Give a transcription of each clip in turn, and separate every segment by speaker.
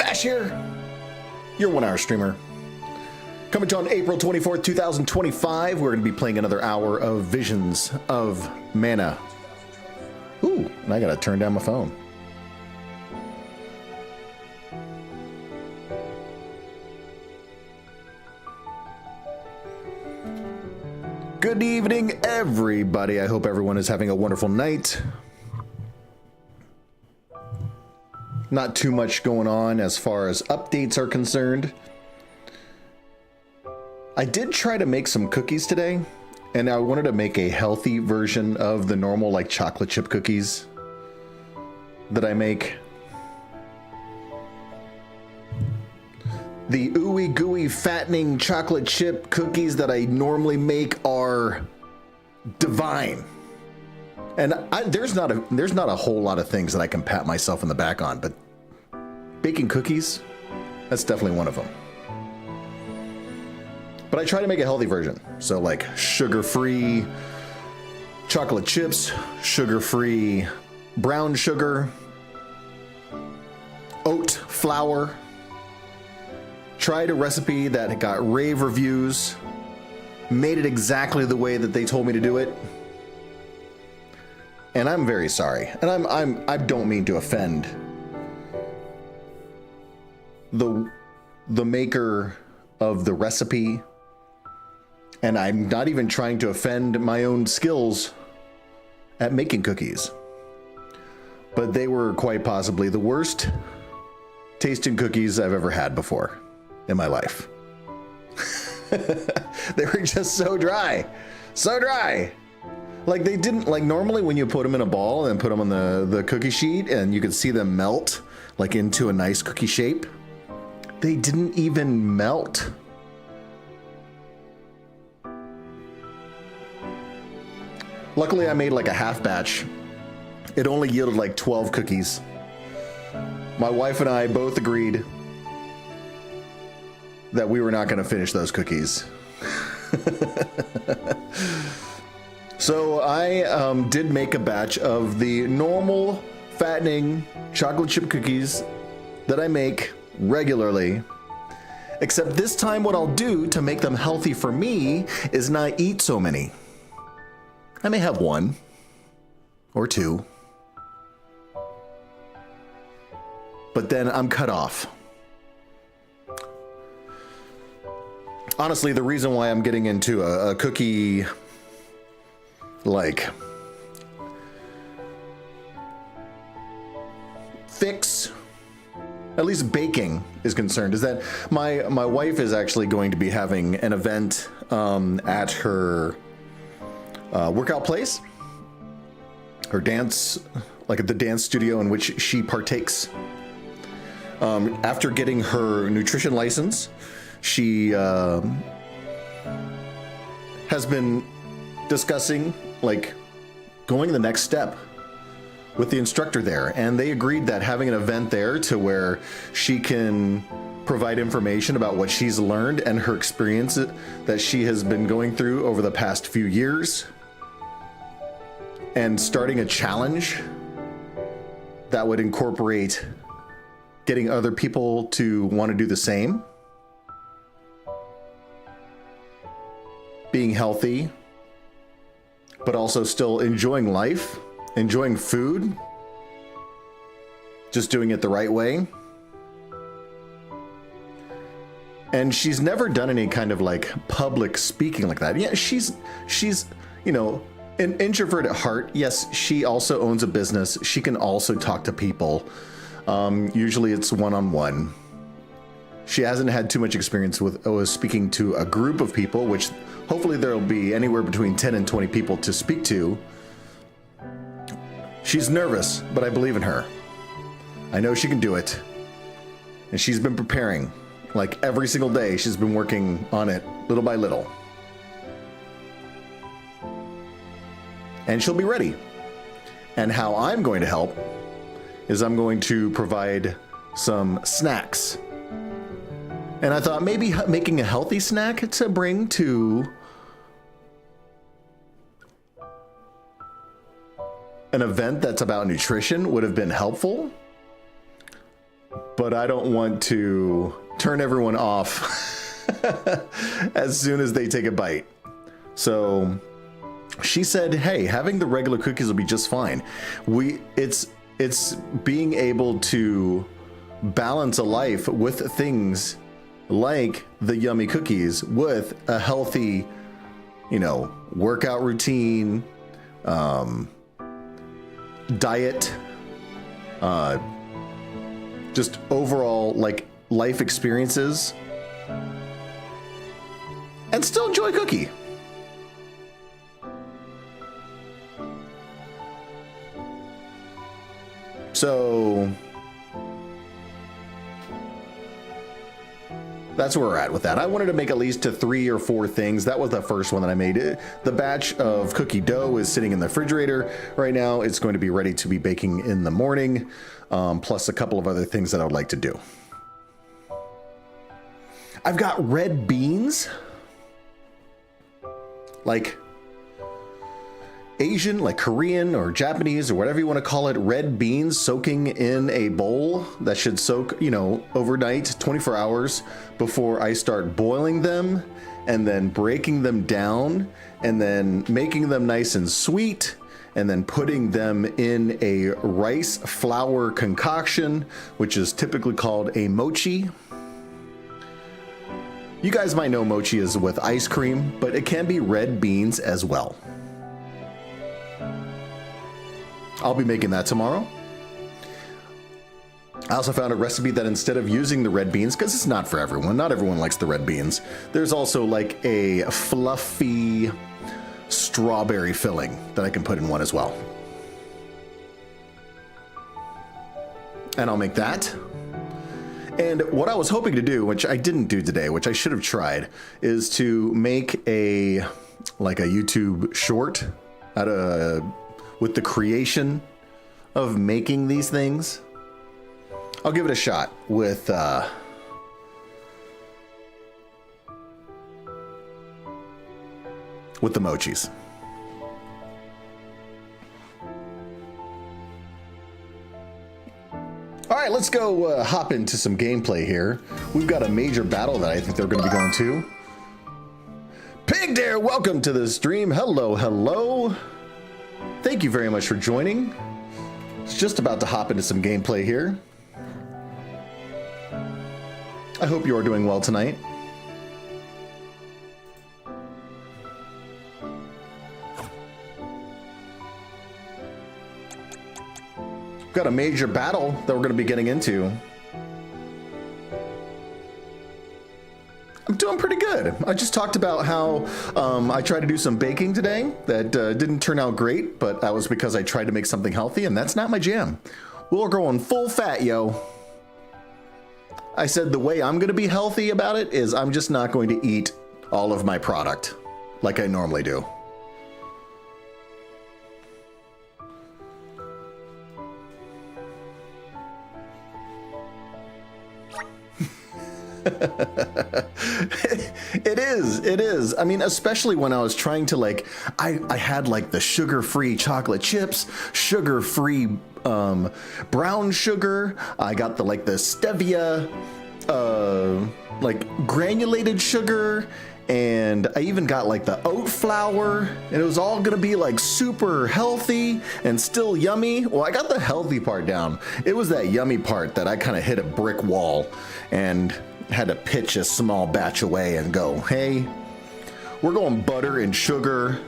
Speaker 1: Vashh here, your 1 hour streamer. Coming to on April 24th, 2025, we're going to be playing another hour of Visions of Mana. Ooh, and I got to turn down my phone. Good evening, everybody. I hope everyone is having a wonderful night. Not too much going on as far as updates are concerned. I did try to make some cookies today, and I wanted to make a healthy version of the normal like chocolate chip cookies that I make. The ooey gooey fattening chocolate chip cookies that I normally make are divine. And there's not a whole lot of things that I can pat myself in the back on, but baking cookies, that's definitely one of them. But I try to make a healthy version. So like sugar-free chocolate chips, sugar-free brown sugar, oat flour. Tried a recipe that got rave reviews, made it exactly the way that they told me to do it. And I'm very sorry. And I don't mean to offend the maker of the recipe. And I'm not even trying to offend my own skills at making cookies. But they were quite possibly the worst tasting cookies I've ever had before in my life. They were just so dry. So dry. Like they didn't, like normally when you put them in a ball and put them on the cookie sheet and you could see them melt like into a nice cookie shape. They didn't even melt. Luckily I made like a half batch. It only yielded like 12 cookies. My wife and I both agreed that we were not going to finish those cookies. So I did make a batch of the normal fattening chocolate chip cookies that I make regularly. Except this time what I'll do to make them healthy for me is not eat so many. I may have one or two, but then I'm cut off. Honestly, the reason why I'm getting into a cookie like fix, at least baking is concerned, is that my wife is actually going to be having an event at her workout place, her dance, like at the dance studio in which she partakes. After getting her nutrition license, she has been discussing like going the next step with the instructor there, and they agreed that having an event there to where she can provide information about what she's learned and her experience that she has been going through over the past few years, and starting a challenge that would incorporate getting other people to want to do the same. Being healthy, but also still enjoying life, enjoying food, just doing it the right way. And she's never done any kind of like public speaking like that. Yeah, she's, you know, an introvert at heart. Yes, she also owns a business. She can also talk to people. Usually it's one-on-one. She hasn't had too much experience with speaking to a group of people, which hopefully there'll be anywhere between 10 and 20 people to speak to. She's nervous, but I believe in her. I know she can do it. And she's been preparing. Like every single day, she's been working on it little by little. And she'll be ready. And how I'm going to help is I'm going to provide some snacks. And I thought maybe making a healthy snack to bring to an event that's about nutrition would have been helpful. but I don't want to turn everyone off as soon as they take a bite. So she said, hey, having the regular cookies will be just fine. It's being able to balance a life with things like the yummy cookies with a healthy, you know, workout routine, diet, just overall like life experiences, and still enjoy cookie. So that's where we're at with that. I wanted to make at least 3 or 4 things. That was the first one that I made. The batch of cookie dough is sitting in the refrigerator right now. It's going to be ready to be baking in the morning, plus a couple of other things that I would like to do. I've got red beans, like Asian, like Korean or Japanese or whatever you want to call it, red beans soaking in a bowl that should soak, you know, overnight, 24 hours before I start boiling them and then breaking them down and then making them nice and sweet and then putting them in a rice flour concoction, which is typically called a mochi. You guys might know mochi is with ice cream, but it can be red beans as well. I'll be making that tomorrow. I also found a recipe that instead of using the red beans, because it's not for everyone, not everyone likes the red beans, there's also like a fluffy strawberry filling that I can put in one as well. And I'll make that. And what I was hoping to do, which I didn't do today, which I should have tried, is to make a YouTube short with the creation of making these things. I'll give it a shot with the mochis. All right, let's go hop into some gameplay here. We've got a major battle that I think they're going to be going to. Pig Dare, welcome to the stream. Hello, hello. Thank you very much for joining. It's just about to hop into some gameplay here. I hope you are doing well tonight. Got a major battle that we're going to be getting into. I'm doing pretty good. I just talked about how I tried to do some baking today that didn't turn out great, but that was because I tried to make something healthy, and that's not my jam. We're going full fat, yo. I said the way I'm going to be healthy about it is I'm just not going to eat all of my product like I normally do. It is. I mean, especially when I was trying to I had like the sugar-free chocolate chips, sugar-free brown sugar. I got the stevia, granulated sugar, and I even got like the oat flour, and it was all gonna be like super healthy and still yummy. Well, I got the healthy part down. It was that yummy part that I kind of hit a brick wall and had to pitch a small batch away and go, hey, we're going butter and sugar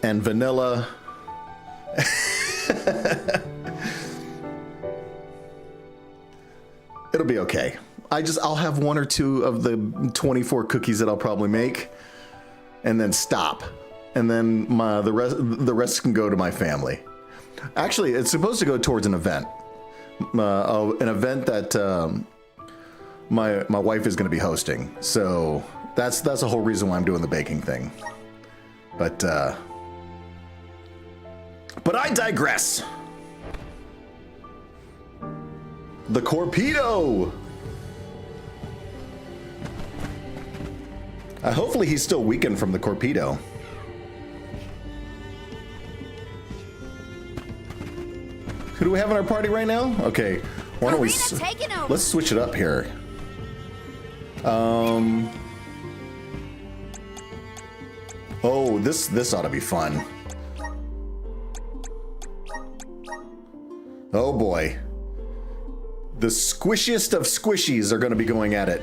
Speaker 1: and vanilla. It'll be okay. I'll have 1 or 2 of the 24 cookies that I'll probably make and then stop. And then the rest can go to my family. Actually, it's supposed to go towards an event. An event that my wife is going to be hosting. So that's the whole reason why I'm doing the baking thing. But I digress. The Corpedo. Hopefully he's still weakened from the Corpedo. Who do we have in our party right now? Okay, Why don't we?
Speaker 2: Careena taking over.
Speaker 1: Let's switch it up here. Oh, this ought to be fun. Oh boy. The squishiest of squishies are going to be going at it.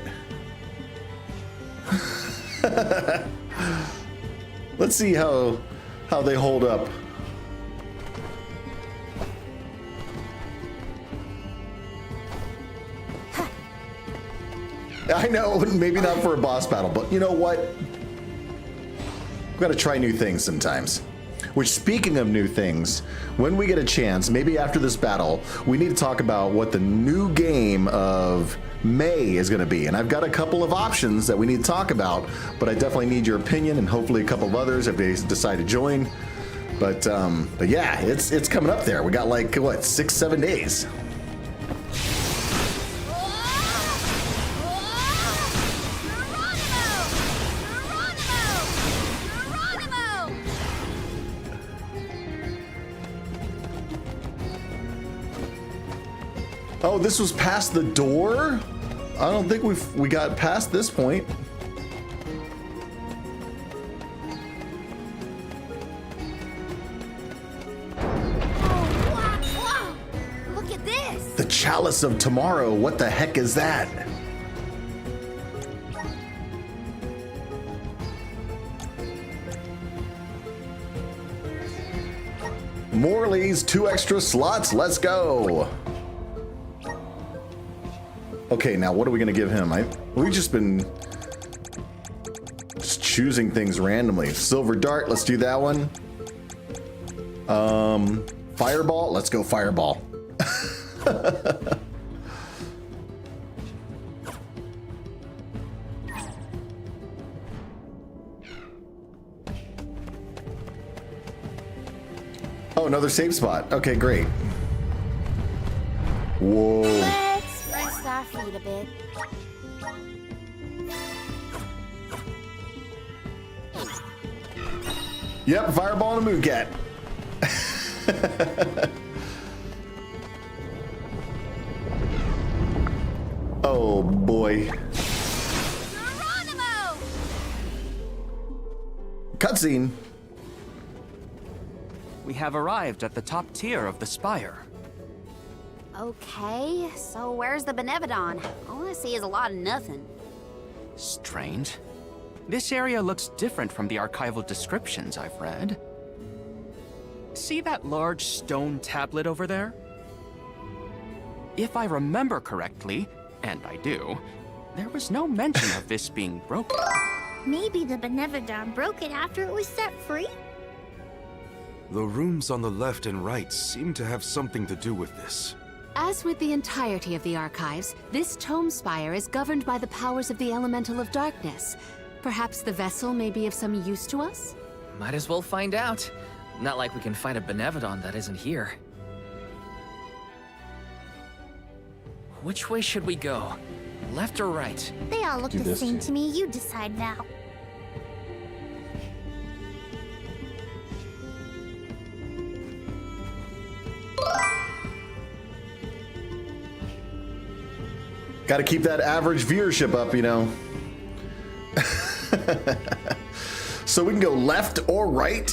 Speaker 1: Let's see how they hold up. I know, maybe not for a boss battle, but you know what? We've got to try new things sometimes. Which, speaking of new things, when we get a chance, maybe after this battle, we need to talk about what the new game of May is going to be. And I've got a couple of options that we need to talk about, but I definitely need your opinion and hopefully a couple of others if they decide to join. But yeah, it's coming up there. We got like, what, 6-7 days. Oh, this was past the door? I don't think we got past this point.
Speaker 2: Oh, wow. Look at this.
Speaker 1: The Chalice of Tomorrow. What the heck is that? Morley's 2 extra slots. Let's go. Okay, now what are we gonna give him? We've just been choosing things randomly. Silver Dart, let's do that one. Fireball, let's go Fireball. Oh, another safe spot. Okay, great. Whoa.
Speaker 2: Let's rest our feet a bit.
Speaker 1: Yep, Fireball and a Mooncat. Oh boy.
Speaker 2: Geronimo!
Speaker 1: Cutscene.
Speaker 3: We have arrived at the top tier of the spire.
Speaker 2: Okay, so where's the Benevodon? All I see is a lot of nothing.
Speaker 3: Strange. This area looks different from the archival descriptions I've read. See that large stone tablet over there? If I remember correctly, and I do, there was no mention of this being broken.
Speaker 4: Maybe the Benevodon broke it after it was set free?
Speaker 5: The rooms on the left and right seem to have something to do with this.
Speaker 6: As with the entirety of the archives, this tome spire is governed by the powers of the Elemental of Darkness. Perhaps the vessel may be of some use to us?
Speaker 7: Might as well find out. Not like we can find a Benevodon that isn't here. Which way should we go? Left or right?
Speaker 4: They all look the same to me. You decide now.
Speaker 1: Got to keep that average viewership up, you know. So we can go left or right.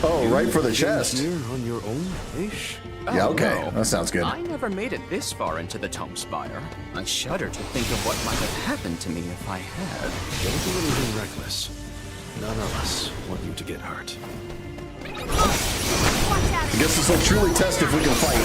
Speaker 1: Oh, right for the chest.
Speaker 5: Here on your own, Aesh?
Speaker 1: Yeah, okay.
Speaker 3: No.
Speaker 1: That sounds good.
Speaker 3: I never made it this far into the tome spire. I shudder to think of what might have happened to me if I had.
Speaker 5: Don't do anything reckless. None of us want you to get hurt.
Speaker 1: I guess this will truly test if we can fight.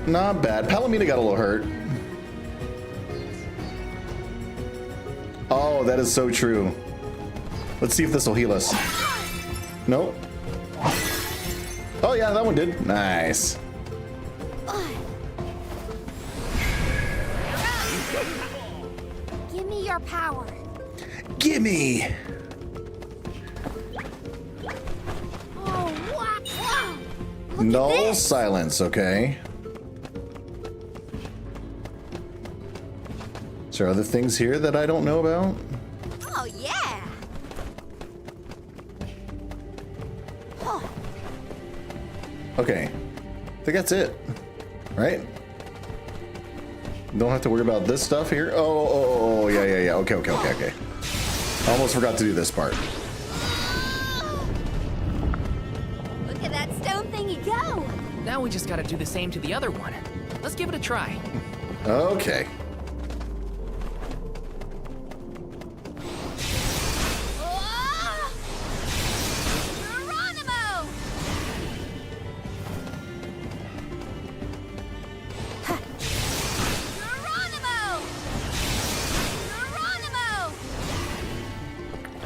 Speaker 1: Not bad. Palomita got a little hurt. Oh, that is so true. Let's see if this will heal us. Nope. Oh yeah, that one did. Nice.
Speaker 2: Give me your power.
Speaker 1: Gimme.
Speaker 2: Oh, wow. Look
Speaker 1: Null
Speaker 2: at this.
Speaker 1: silence, okay. Is there other things here that I don't know about?
Speaker 2: Oh, yeah. Oh,
Speaker 1: Okay. I think that's it. Right? Don't have to worry about this stuff here. Oh, yeah. Okay. Almost forgot to do this part.
Speaker 2: look at that stone thingy go.
Speaker 7: Now we just gotta do the same to the other one. Let's give it a try.
Speaker 1: Okay.
Speaker 2: Ah! Geronimo! Ha! Geronimo! Geronimo!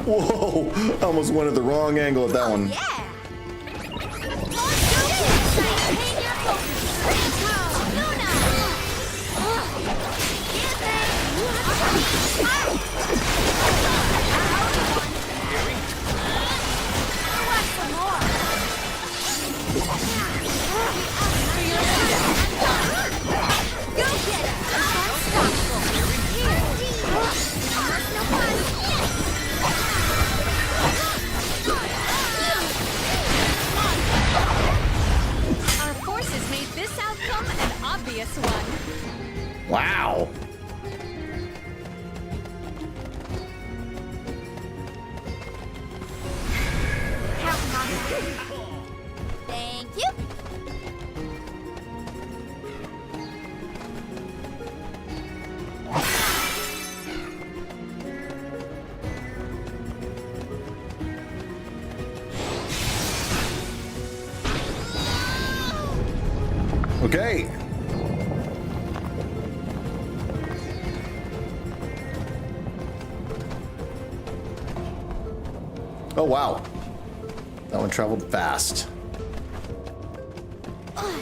Speaker 1: Whoa! I almost went at the wrong angle at that one.
Speaker 2: Yeah.
Speaker 6: Our forces made this outcome an obvious one.
Speaker 1: Wow.
Speaker 2: Thank you.
Speaker 1: Okay. Oh, wow. That one traveled fast.
Speaker 2: Geronimo!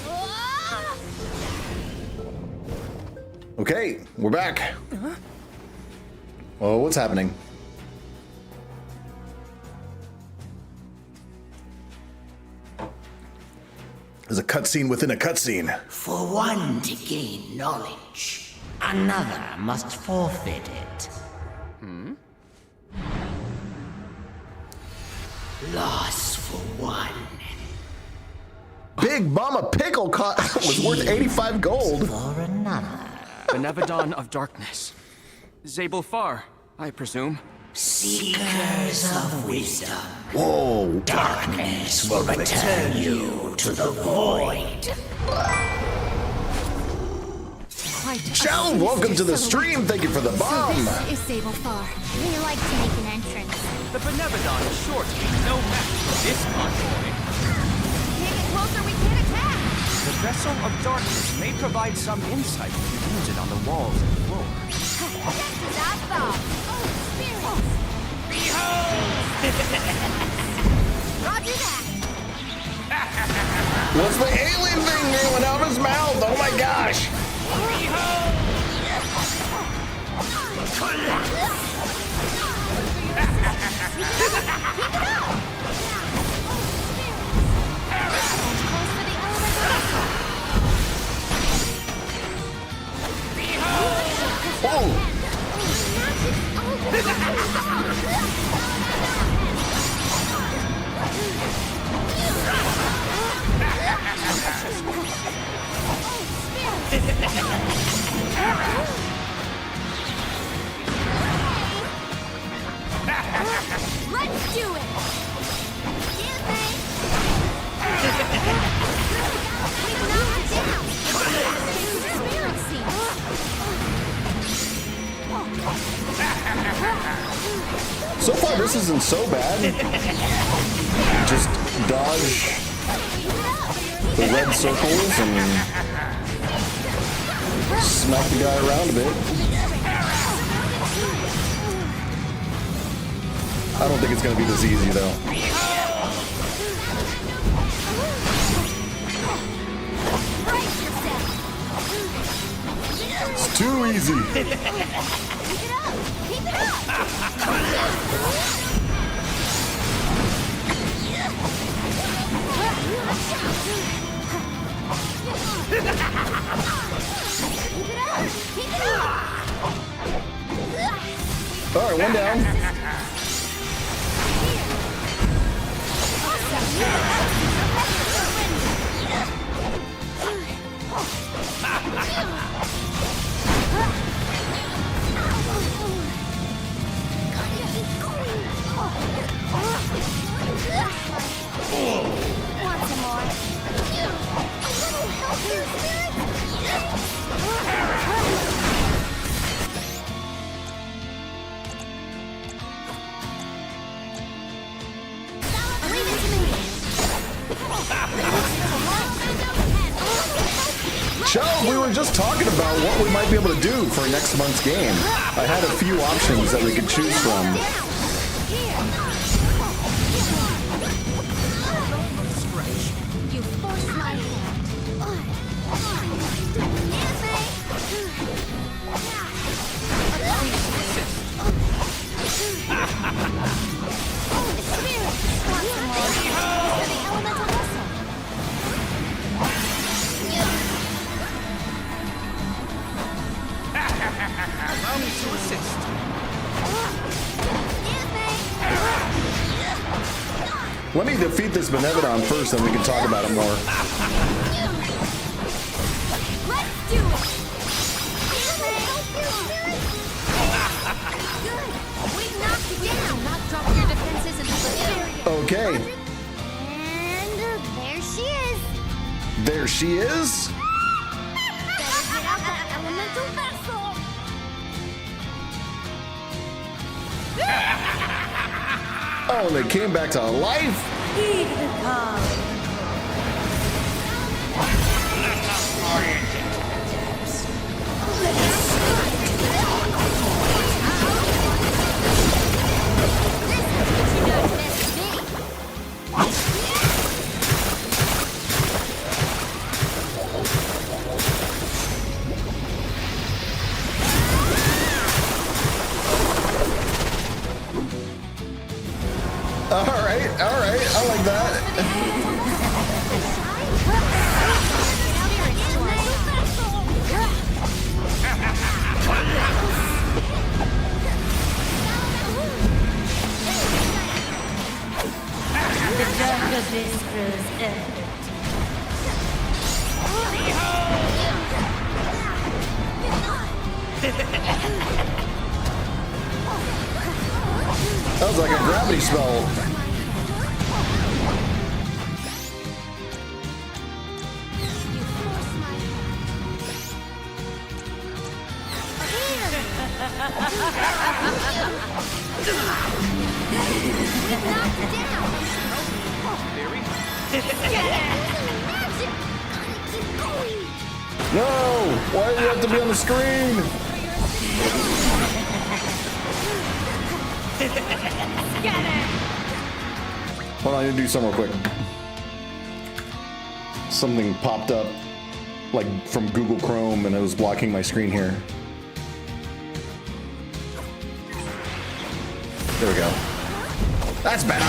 Speaker 2: Ah!
Speaker 1: Okay, we're back. Oh, what's happening? There's a cutscene within a cutscene.
Speaker 8: For one to gain knowledge, another must forfeit it. Loss for one.
Speaker 1: Big Mama Pickle was worth 85 gold.
Speaker 8: For another.
Speaker 3: Benevodon of Darkness. Zabel Far, I presume.
Speaker 8: Seekers of wisdom.
Speaker 1: Whoa.
Speaker 8: Darkness will return you to the void.
Speaker 1: Shell, welcome to the stream. Thank you for the bomb.
Speaker 6: This is Sable Far.
Speaker 4: We like to make an entrance.
Speaker 3: The Benevodon is sure to be no match for this convoy.
Speaker 2: Can't get closer, we can't attack!
Speaker 3: The Vessel of Darkness may provide some insight if you use it on the walls and floor.
Speaker 2: That's what I thought. Oh, spirits! Roger that!
Speaker 1: What's the alien thing going out of his mouth? Oh my gosh.
Speaker 2: Let's do it! Excuse me! We knocked it down! Spirit seeds!
Speaker 1: So far, this isn't so bad. Just dodge the red circles and smack the guy around a bit. I don't think it's going to be this easy, though. It's too easy. All right, one down.
Speaker 4: Want some more?
Speaker 1: Charles, we were just talking about what we might be able to do for next month's game. I had a few options that we could choose from.
Speaker 4: You forced my hand.
Speaker 3: Allow me to assist.
Speaker 1: Let me defeat this Benevodon first, then we can talk about it more.
Speaker 4: Let's do it! Good! We knocked it down! Not drop your defenses until the very
Speaker 1: Okay,
Speaker 4: And there she is!
Speaker 1: there she is.
Speaker 4: Better get out that elemental vessel!
Speaker 1: Oh, and they came back to life.
Speaker 4: Heed the call!
Speaker 1: All right, I like that.
Speaker 4: The dark abyss grows ever.
Speaker 1: That was like a gravity spell. No! Why do you have to be on the screen? Hold on, I need to do something real quick. Something popped up, like from Google Chrome, and it was blocking my screen here. There we go. That's better.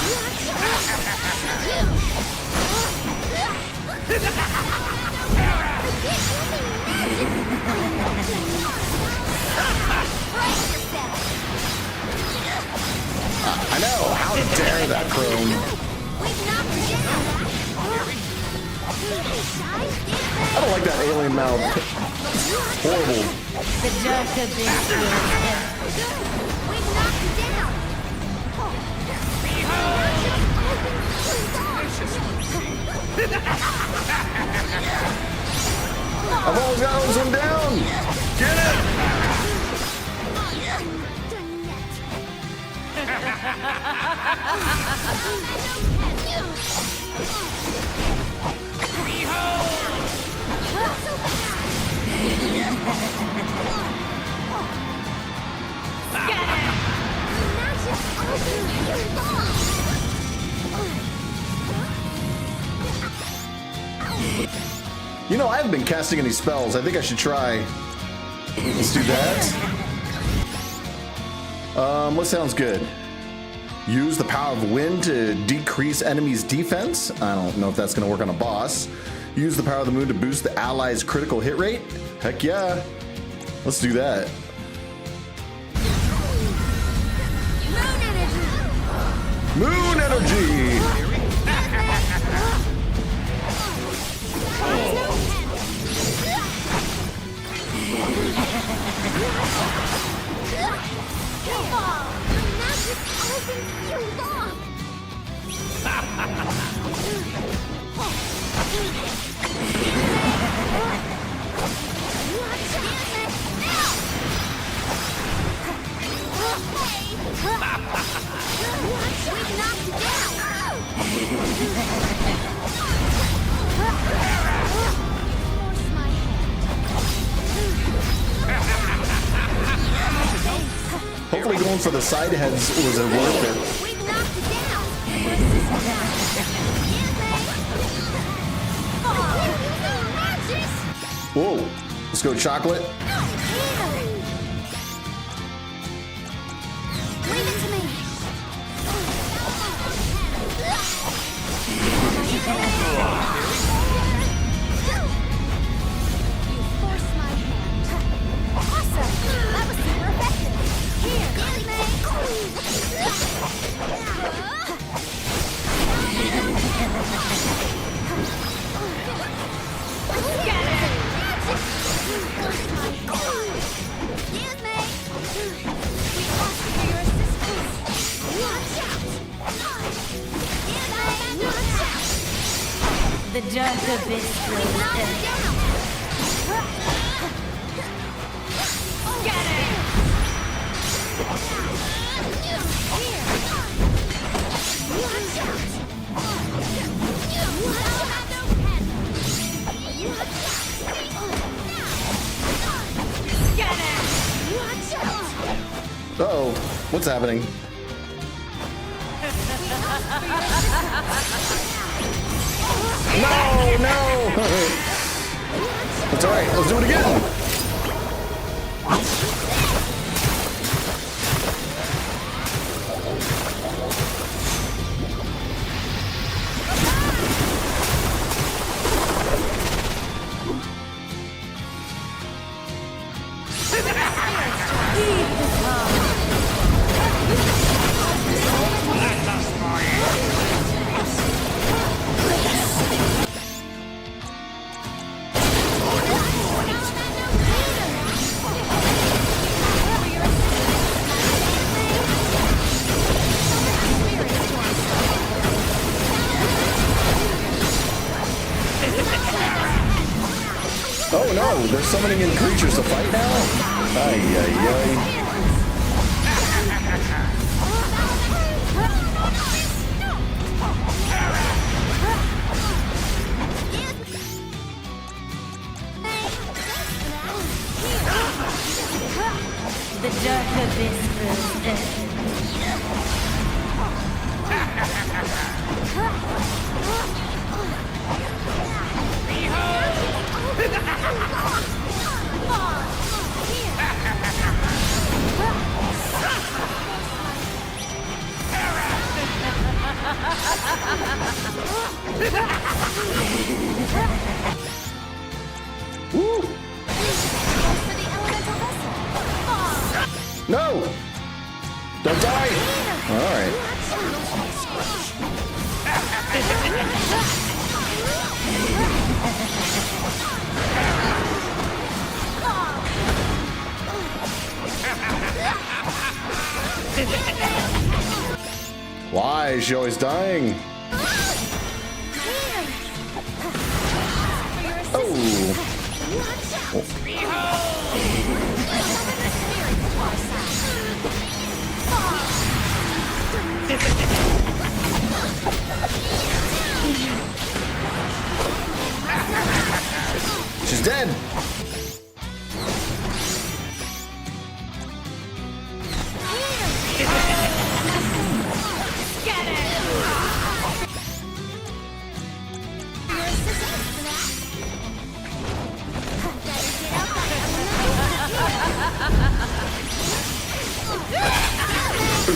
Speaker 1: I know. How dare that crone? I don't like that alien mouth. It's horrible.
Speaker 4: The dark abyss grows ever. We've knocked it down.
Speaker 1: I've always got to swim down. Get it. You know, I haven't been casting any spells. I think I should try. Let's do that. What sounds good? Use the power of wind to decrease enemies' defense. I don't know if that's going to work on a boss. Use the power of the moon to boost the allies' critical hit rate. Heck yeah. Let's do that. Moon energy! Hopefully going for the side heads was a worth it. Whoa, let's go chocolate.
Speaker 2: Leave it to me. You forced my hand. Awesome. That was super effective. Here,
Speaker 4: The dark abyss grows down.
Speaker 1: Uh-oh, what's happening? No! That's alright, let's do it again! Oh no, they're summoning in creatures to fight now? Ay, ay, ay.
Speaker 4: The dark abyss grows dead.
Speaker 1: Woo! No! Don't die! Alright. Why is she always dying? Oh! He's dead.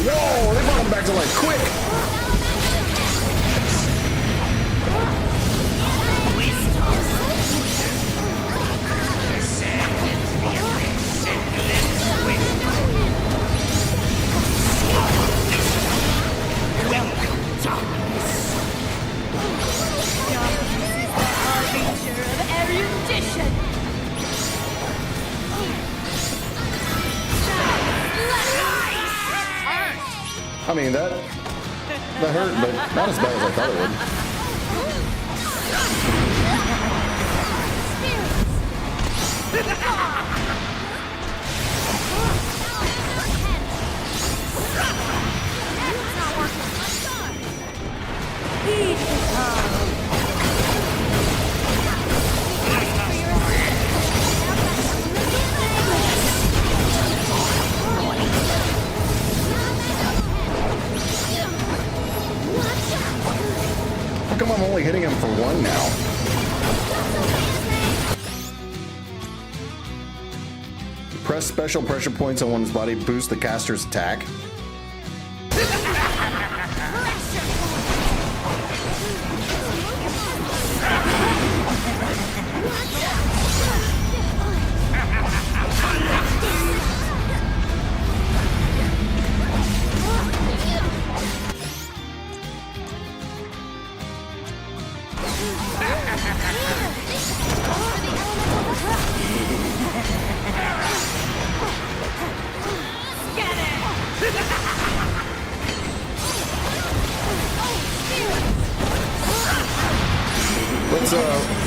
Speaker 1: Whoa, they brought him back to life quick. I mean, that hurt, but not as bad as I thought it would. How come I'm only hitting him for one now? Press special pressure points on one's body, boost the caster's attack.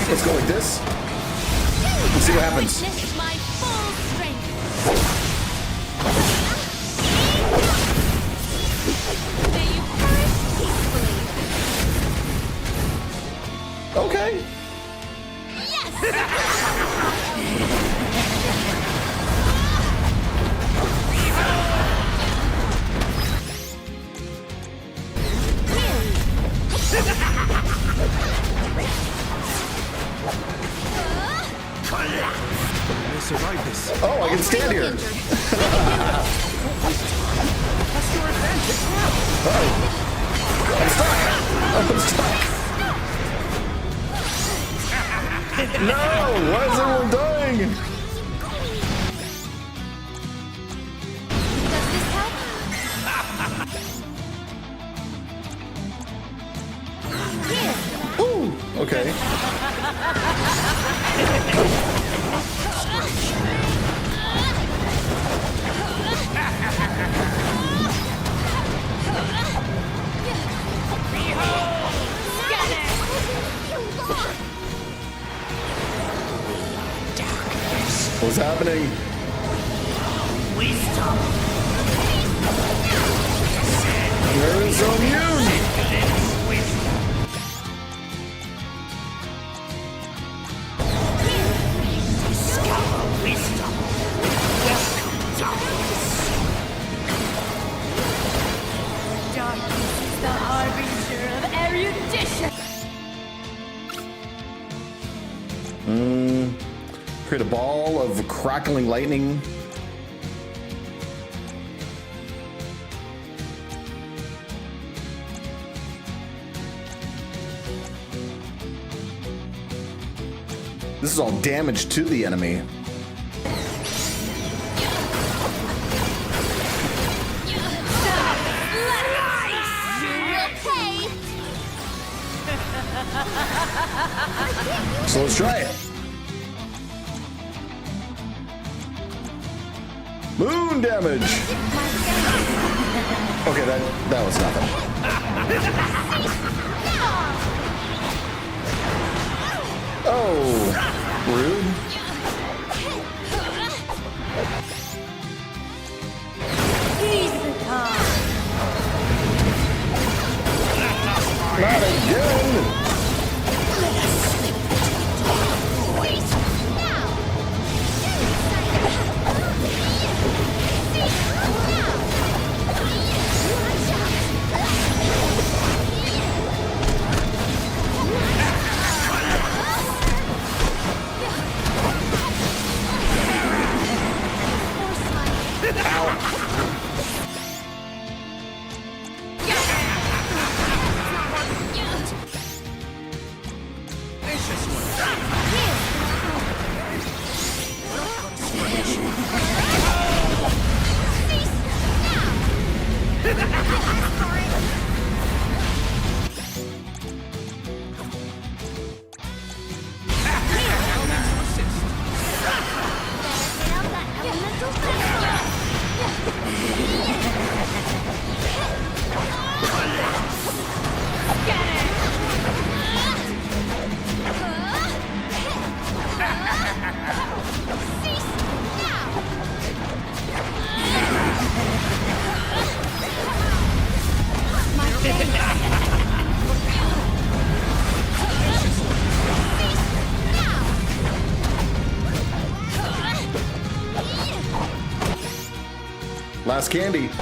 Speaker 1: Let's go like this. Let's see what happens.
Speaker 2: Witness my full strength. May you perish peacefully.
Speaker 1: Okay.
Speaker 2: Yes!
Speaker 5: We'll survive this.
Speaker 1: Oh, I can stand here. Oh. I'm stuck. No! Why is everyone dying?
Speaker 2: Does this help?
Speaker 1: Ooh, okay. What's happening? You're so immune!
Speaker 2: Darkness is the harbinger of erudition.
Speaker 1: Create a ball of crackling lightning. This is all damage to the enemy. So let's try it. Moon damage. Okay, that was nothing. Oh, rude. Not again. Last candy.
Speaker 4: The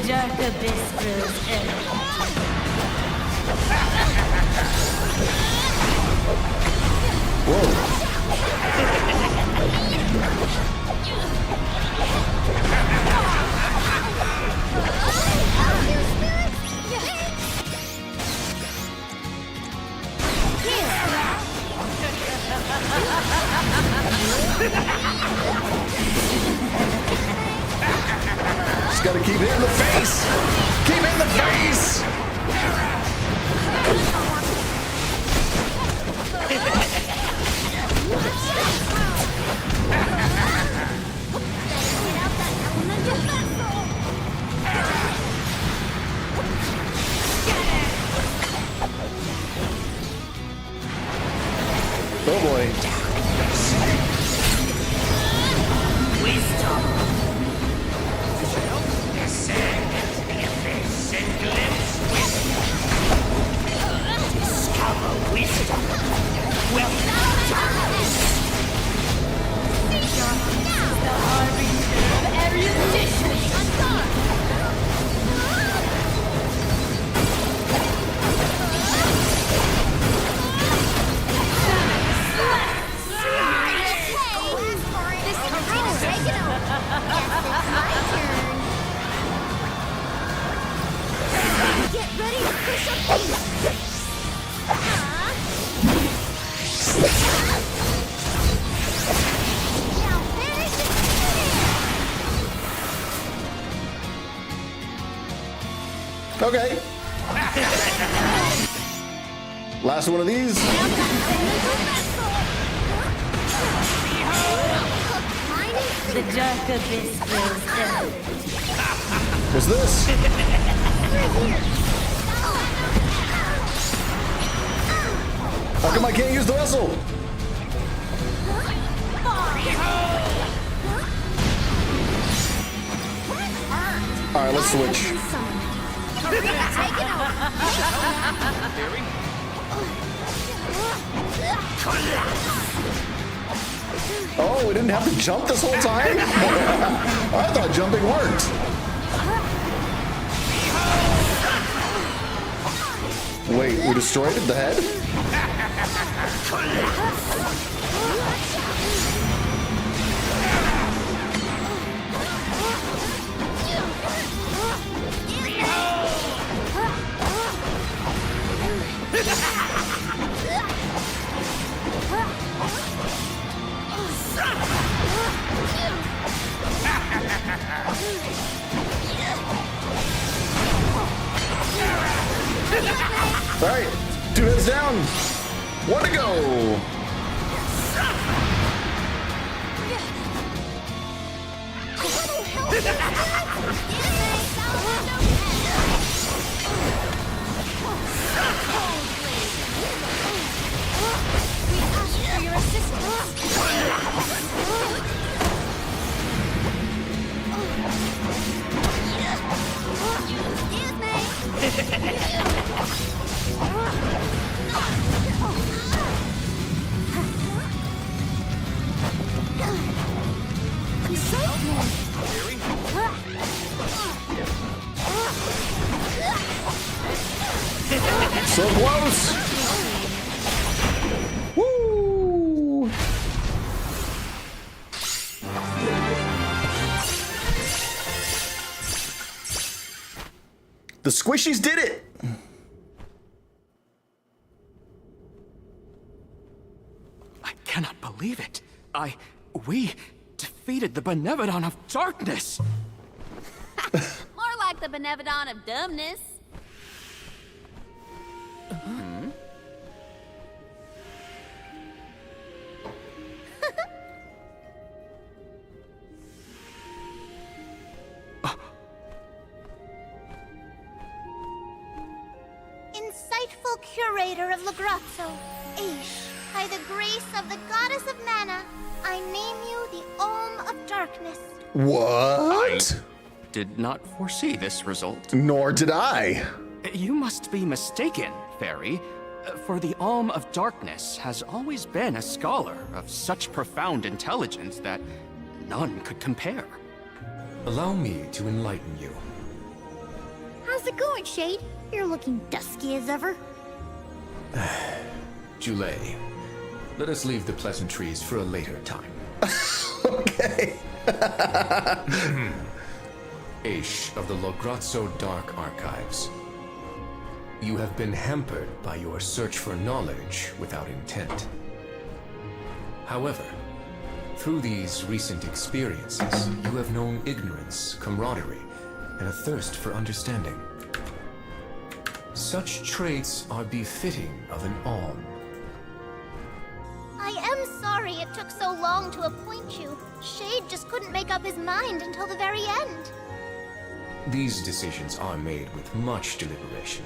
Speaker 4: dark abyss grows ever.
Speaker 1: Whoa. Just gotta keep hitting the face. Keep hitting the face. Oh boy.
Speaker 8: Wisdom. Descend into the abyss and glimpse wisdom. Discover wisdom.
Speaker 4: The harbinger of erudition.
Speaker 2: Get ready to push up now finish it.
Speaker 1: Okay. Last one of these.
Speaker 4: The dark abyss grows ever.
Speaker 1: What's this? How come I can't use the vessel? All right, let's switch. Oh, we didn't have to jump this whole time? I thought jumping worked. Wait, we destroyed the head? All right, 2 heads down, 1 to go. So close. Woo! The squishies did it.
Speaker 3: I cannot believe it. We defeated the Benevodon of Darkness.
Speaker 2: More like
Speaker 4: the Benevodon of dumbness.
Speaker 2: Insightful curator of Lagrazzo, Aesh, by the grace of the goddess of mana, I name you the Olm of Darkness.
Speaker 1: What?
Speaker 3: Did not foresee this result.
Speaker 1: Nor did I.
Speaker 3: You must be mistaken, Fairy, for the Alm of Darkness has always been a scholar of such profound intelligence that none could compare.
Speaker 9: Allow me to enlighten you.
Speaker 2: How's it going, Shade? You're looking dusky as ever.
Speaker 9: Julay, let us leave the pleasantries for a later time.
Speaker 1: Okay.
Speaker 9: Aesh of the Lagrazzo Dark Archives. You have been hampered by your search for knowledge without intent. However, through these recent experiences, you have known ignorance, camaraderie, and a thirst for understanding. Such traits are befitting of an Alm.
Speaker 2: I am sorry it took so long to appoint you. Shade just couldn't make up his mind until the very end.
Speaker 9: These decisions are made with much deliberation,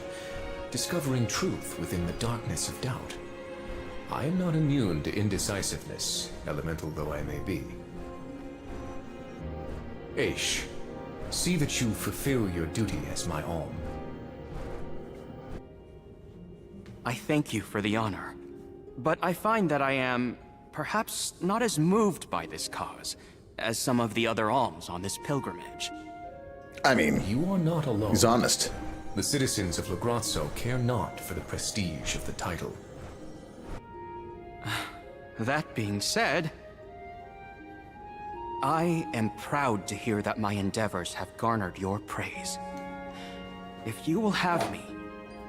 Speaker 9: discovering truth within the darkness of doubt. I am not immune to indecisiveness, elemental though I may be. Aesh, see that you fulfill your duty as my Alm.
Speaker 3: I thank you for the honor, but I find that I am perhaps not as moved by this cause as some of the other alms on this pilgrimage.
Speaker 1: I mean,
Speaker 9: You are not alone.
Speaker 1: he's honest.
Speaker 9: The citizens of Lagrazzo care not for the prestige of the title.
Speaker 3: That being said, I am proud to hear that my endeavors have garnered your praise. If you will have me,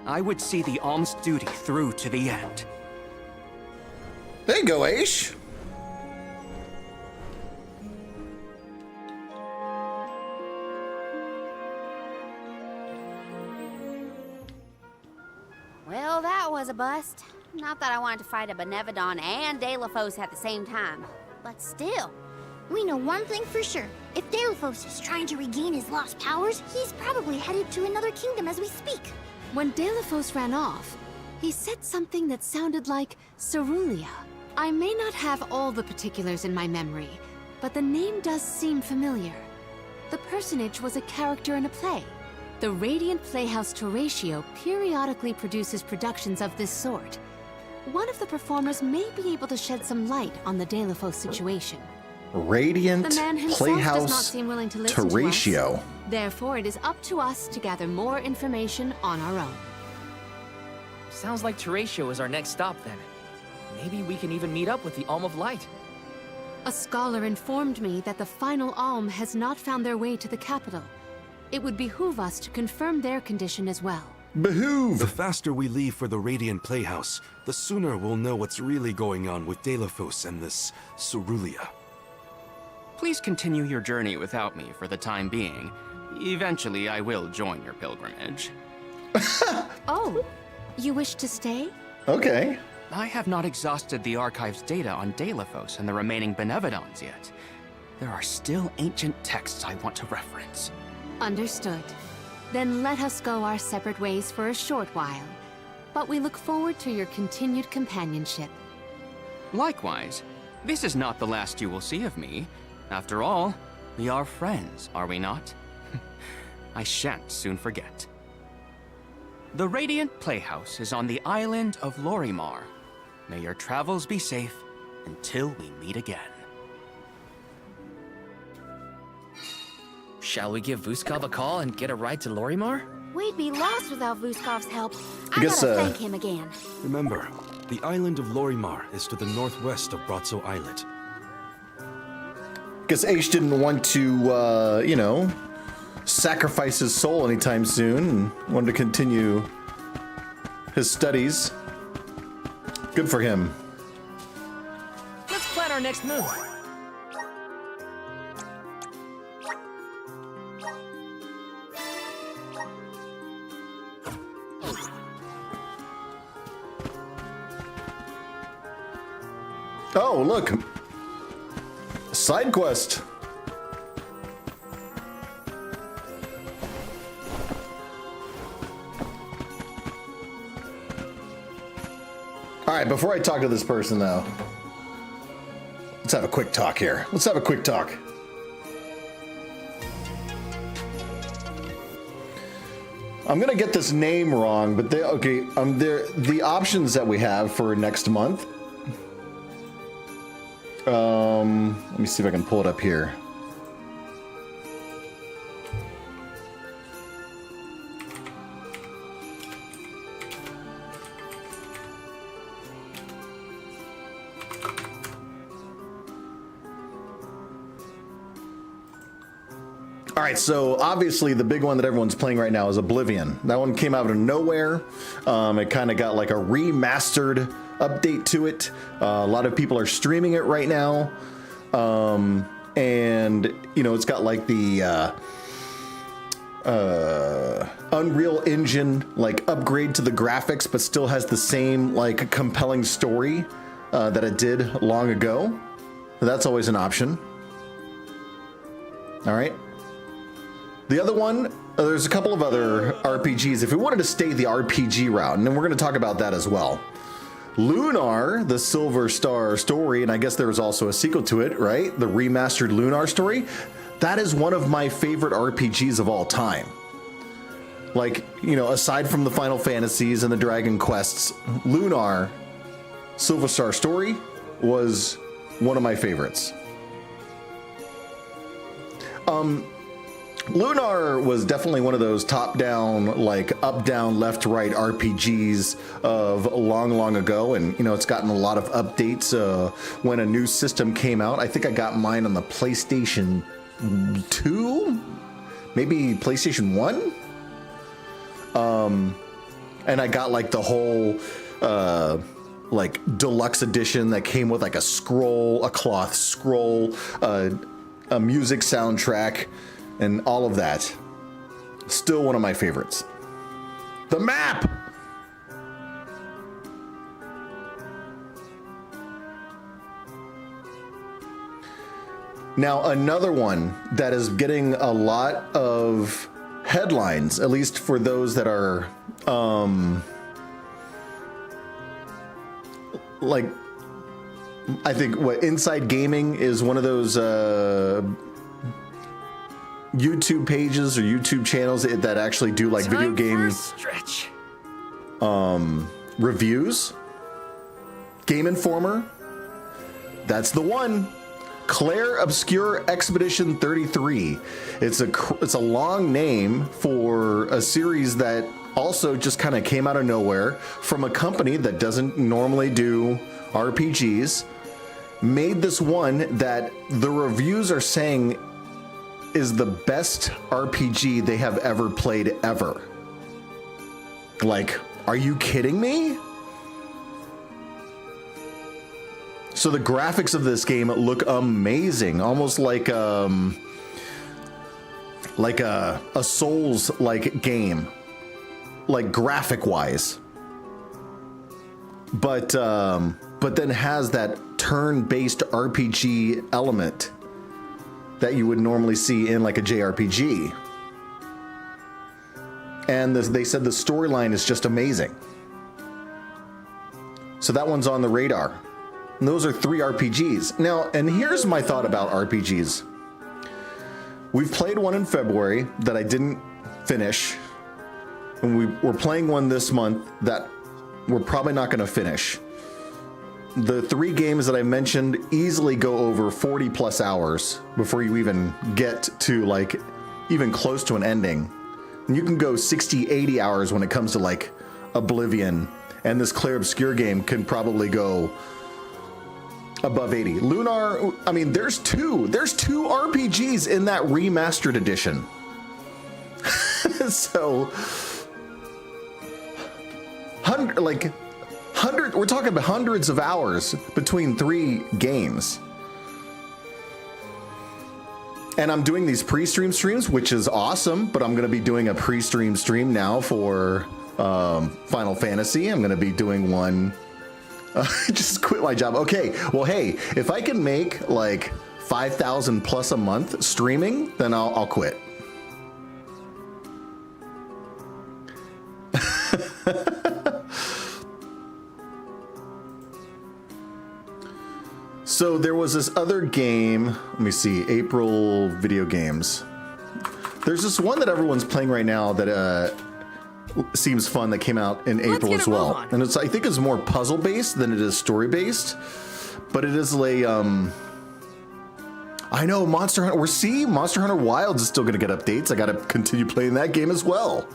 Speaker 3: I would see the alms duty through to the end.
Speaker 1: There you go, Aesh.
Speaker 4: Well, that was a bust. Not that I wanted to fight a Benevodon and Daelophos at the same time, but still.
Speaker 2: We know one thing for sure. If Daelophos is trying to regain his lost powers, he's probably headed to another kingdom as we speak.
Speaker 6: When Daelophos ran off, he said something that sounded like Cerulia. I may not have all the particulars in my memory, but the name does seem familiar. The personage was a character in a play. The Radiant Playhouse Toratio periodically produces productions of this sort. One of the performers may be able to shed some light on the Daelophos situation.
Speaker 1: Radiant
Speaker 6: The man himself does not
Speaker 1: Playhouse
Speaker 6: seem willing to listen to us.
Speaker 1: Toratio.
Speaker 6: Therefore, it is up to us to gather more information on our own.
Speaker 7: Sounds like Teratio is our next stop then. Maybe we can even meet up with the Alm of Light.
Speaker 6: A scholar informed me that the final Alm has not found their way to the capital. It would behoove us to confirm their condition as well.
Speaker 1: Behoove.
Speaker 5: The faster we leave for the Radiant Playhouse, the sooner we'll know what's really going on with Daelophos and this Cerulia.
Speaker 3: Please continue your journey without me for the time being. Eventually, I will join your pilgrimage.
Speaker 6: Oh, you wish to stay?
Speaker 1: Okay.
Speaker 3: I have not exhausted the archive's data on Daelophos and the remaining Benevodons yet. There are still ancient texts I want to reference.
Speaker 6: Understood. Then let us go our separate ways for a short while. But we look forward to your continued companionship.
Speaker 3: Likewise, this is not the last you will see of me. After all, we are friends, are we not? I shan't soon forget. The Radiant Playhouse is on the island of Lorimar. May your travels be safe until we meet again.
Speaker 7: Shall we give Vuskov a call and get a ride to Lorimar?
Speaker 4: We'd be lost without Vuskov's help.
Speaker 1: I guess,
Speaker 4: gotta thank him again.
Speaker 5: Remember, the island of Lorimar is to the northwest of Brazzo Islet.
Speaker 1: Guess Aesh didn't want to, sacrifice his soul anytime soon and wanted to continue his studies. Good for him.
Speaker 7: Let's plan our next move.
Speaker 1: Oh, look. Side quest. All right, before I talk to this person, though, let's have a quick talk here. Let's have a quick talk. I'm gonna get this name wrong, but the options that we have for next month. Let me see if I can pull it up here. All right, so obviously the big one that everyone's playing right now is Oblivion. That one came out of nowhere. It kind of got like a remastered update to it. A lot of people are streaming it right now. And, you know, it's got like the Unreal Engine like upgrade to the graphics, but still has the same like compelling story that it did long ago. That's always an option. All right. The other one, there's a couple of other RPGs. If we wanted to stay the RPG route, and then we're going to talk about that as well. Lunar, the Silver Star story, and I guess there was also a sequel to it, right? The remastered Lunar story. That is one of my favorite RPGs of all time. Like, you know, aside from the Final Fantasies and the Dragon Quests, Lunar, Silver Star story was one of my favorites. Lunar was definitely one of those top-down, like up-down, left-right RPGs of long ago, and you know it's gotten a lot of updates when a new system came out. I think I got mine on the PlayStation 2, maybe PlayStation 1, and I got like the whole like deluxe edition that came with like a scroll, a cloth scroll, a music soundtrack. And all of that. Still one of my favorites. The map! Now, another one that is getting a lot of headlines, at least for those that are, like, I think, Inside Gaming is one of those, YouTube pages or YouTube channels that actually do like video game
Speaker 7: stretch.
Speaker 1: Reviews. Game Informer. That's the one. Claire Obscure Expedition 33. It's a long name for a series that also just kind of came out of nowhere from a company that doesn't normally do RPGs. Made this one that the reviews are saying is the best RPG they have ever played ever. Like, are you kidding me? So the graphics of this game look amazing, almost like a Souls-like game, like graphic-wise. But then has that turn-based RPG element that you would normally see in like a JRPG. And they said the storyline is just amazing. So that one's on the radar. And those are 3 RPGs. Now, and here's my thought about RPGs. We've played one in February that I didn't finish. And we're playing one this month that we're probably not going to finish. The 3 games that I mentioned easily go over 40 plus hours before you even get to like even close to an ending. And you can go 60, 80 hours when it comes to like Oblivion, and this Claire Obscure game can probably go above 80. Lunar, I mean, there's two RPGs in that remastered edition. So, we're talking about hundreds of hours between 3 games. And I'm doing these pre-stream streams, which is awesome, but I'm going to be doing a pre-stream stream now for Final Fantasy. I'm going to be doing one Just quit my job. Okay, well, hey, if I can make like 5,000 plus a month streaming, then I'll quit. So there was this other game. Let me see. April video games. There's this one that everyone's playing right now that seems fun that came out in April as well. And it's, I think it's more puzzle based than it is story based. But it is a I know Monster Hunter. Monster Hunter Wilds is still going to get updates. I got to continue playing that game as well.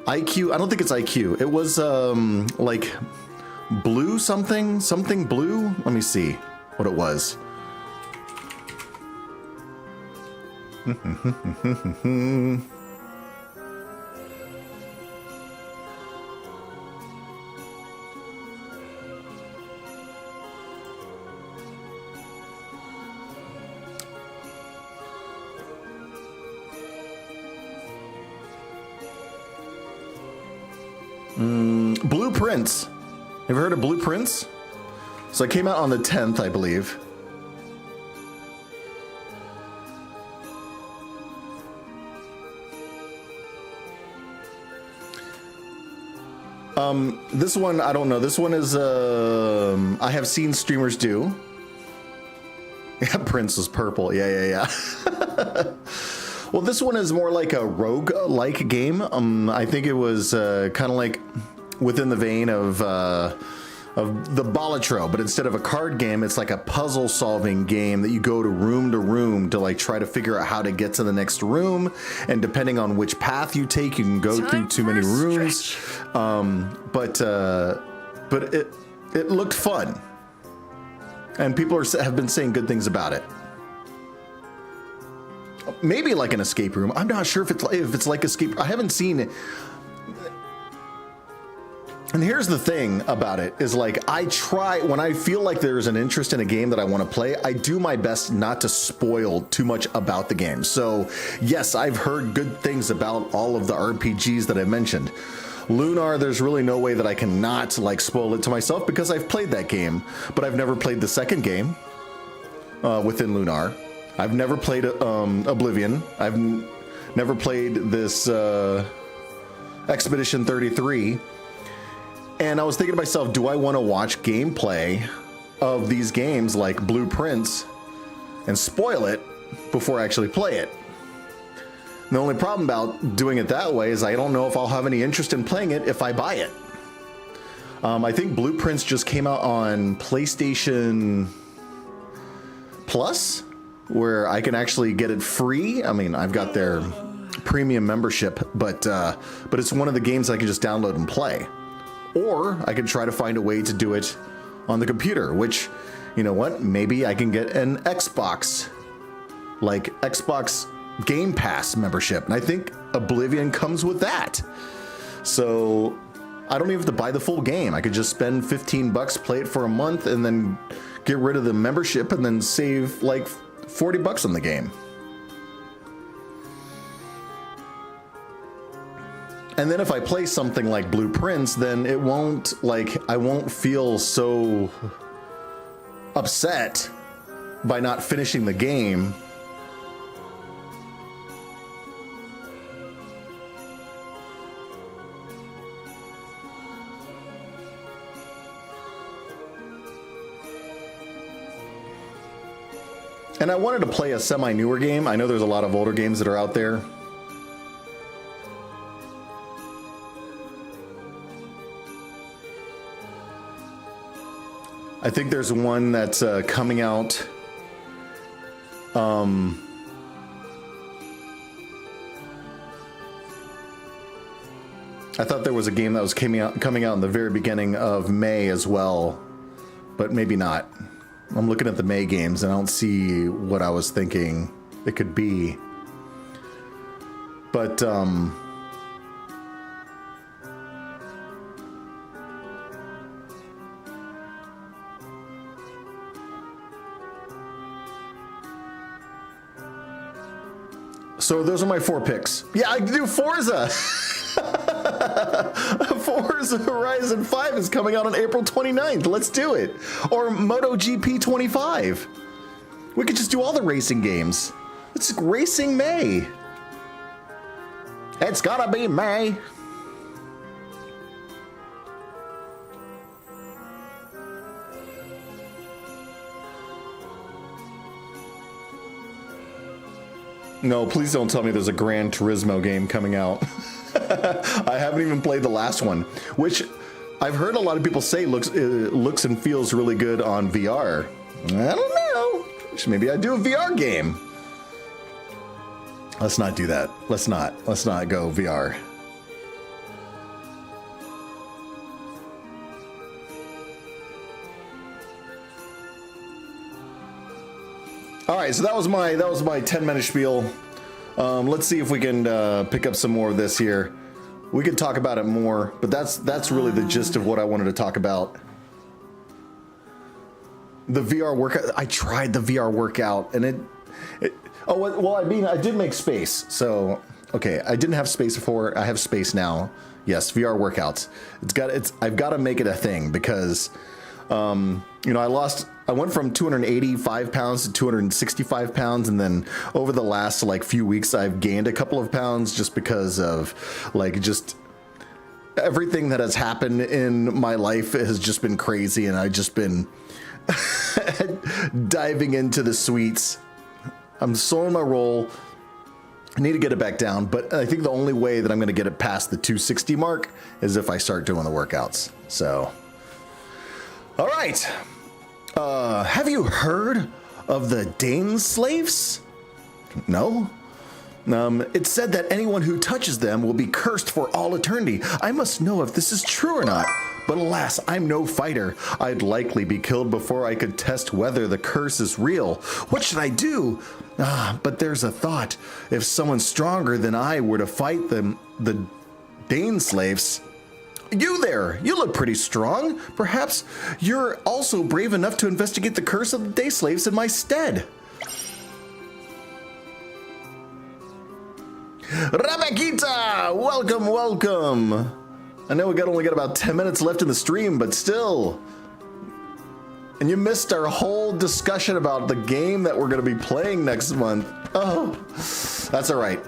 Speaker 1: IQ. I don't think it's IQ. It was like blue something blue. Let me see what it was. Blueprints. Have you heard of Blueprints? So it came out on the 10th, I believe. This one, I don't know. This one is, I have seen streamers do. Yeah, Prince was purple. Yeah. Well, this one is more like a rogue-like game. I think it was kind of like within the vein of the Balatro, but instead of a card game, it's like a puzzle-solving game that you go to room to like try to figure out how to get to the next room, and depending on which path you take, you can go through too many rooms. But it looked fun, and people have been saying good things about it. Maybe like an escape room. I'm not sure if it's like escape. I haven't seen it. And here's the thing about it is like I try when I feel like there's an interest in a game that I want to play, I do my best not to spoil too much about the game. So yes, I've heard good things about all of the RPGs that I mentioned. Lunar, there's really no way that I can not like spoil it to myself because I've played that game, but I've never played the second game within Lunar. I've never played Oblivion. I've never played this Expedition 33. And I was thinking to myself, do I want to watch gameplay of these games like Blueprints and spoil it before I actually play it? The only problem about doing it that way is I don't know if I'll have any interest in playing it if I buy it. I think Blueprints just came out on PlayStation Plus, where I can actually get it free. I mean, I've got their premium membership, but it's one of the games I can just download and play. Or I could try to find a way to do it on the computer, which, you know what, maybe I can get an Xbox Game Pass membership. And I think Oblivion comes with that. So I don't even have to buy the full game. I could just spend $15, play it for a month, and then get rid of the membership and then save like $40 on the game. And then if I play something like Blueprints, then it won't, I won't feel so upset by not finishing the game. And I wanted to play a semi-newer game. I know there's a lot of older games that are out there. I think there's one that's coming out. I thought there was a game that was coming out in the very beginning of May as well, but maybe not. I'm looking at the May games and I don't see what I was thinking it could be. But so those are my 4 picks. Yeah, I can do Forza. Forza Horizon 5 is coming out on April 29th. Let's do it. Or MotoGP 25. We could just do all the racing games. It's Racing May. It's gotta be May. No, please don't tell me there's a Gran Turismo game coming out. I haven't even played the last one, which I've heard a lot of people say looks and feels really good on VR. I don't know. Maybe I do a VR game. Let's not do that. Let's not go VR. All right, so that was my 10-minute spiel. Let's see if we can pick up some more of this here. We could talk about it more, but that's really the gist of what I wanted to talk about. The VR workout. I tried the VR workout, and I did make space. So okay, I didn't have space before. I have space now. Yes, VR workouts. I've got to make it a thing because, I went from 285 pounds to 265 pounds, and then over the last few weeks, I've gained a couple of pounds just because of just everything that has happened in my life has just been crazy, and I've just been diving into the sweets. I'm still in my roll. I need to get it back down, but I think the only way that I'm going to get it past the 260 mark is if I start doing the workouts. So, all right. Have you heard of the Dane slaves? No? It said that anyone who touches them will be cursed for all eternity. I must know if this is true or not. But alas, I'm no fighter. I'd likely be killed before I could test whether the curse is real. What should I do? But there's a thought. If someone stronger than I were to fight them, the Dane slaves... You there! You look pretty strong. Perhaps you're also brave enough to investigate the curse of the day slaves in my stead. Rebekita! Welcome, welcome! I know we only got about 10 minutes left in the stream, but still. And you missed our whole discussion about the game that we're going to be playing next month. Oh, that's all right.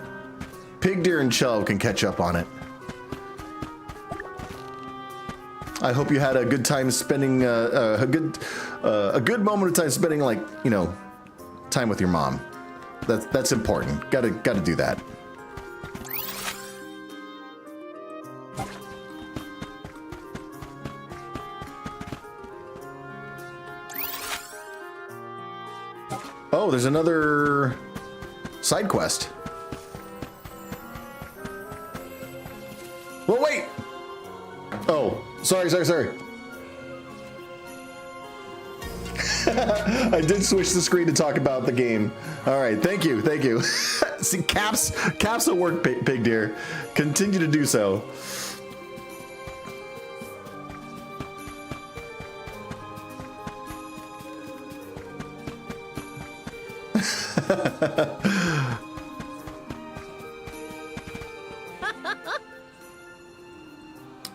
Speaker 1: Pig, Deer, and Chub can catch up on it. I hope you had a good time spending a good moment of time spending time with your mom. That's important. Gotta do that. Oh, there's another side quest. Well, wait. Oh, sorry. I did switch the screen to talk about the game. All right, thank you. See, caps will work, Pig Deer. Continue to do so.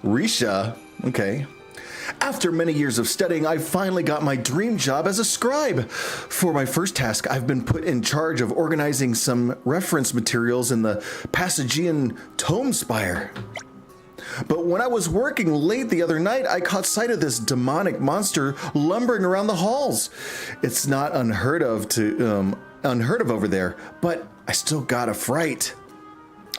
Speaker 1: Risha, okay. After many years of studying, I finally got my dream job as a scribe. For my first task, I've been put in charge of organizing some reference materials in the Passagian Tome Spire. But when I was working late the other night, I caught sight of this demonic monster lumbering around the halls. It's not unheard of over there, but I still got a fright.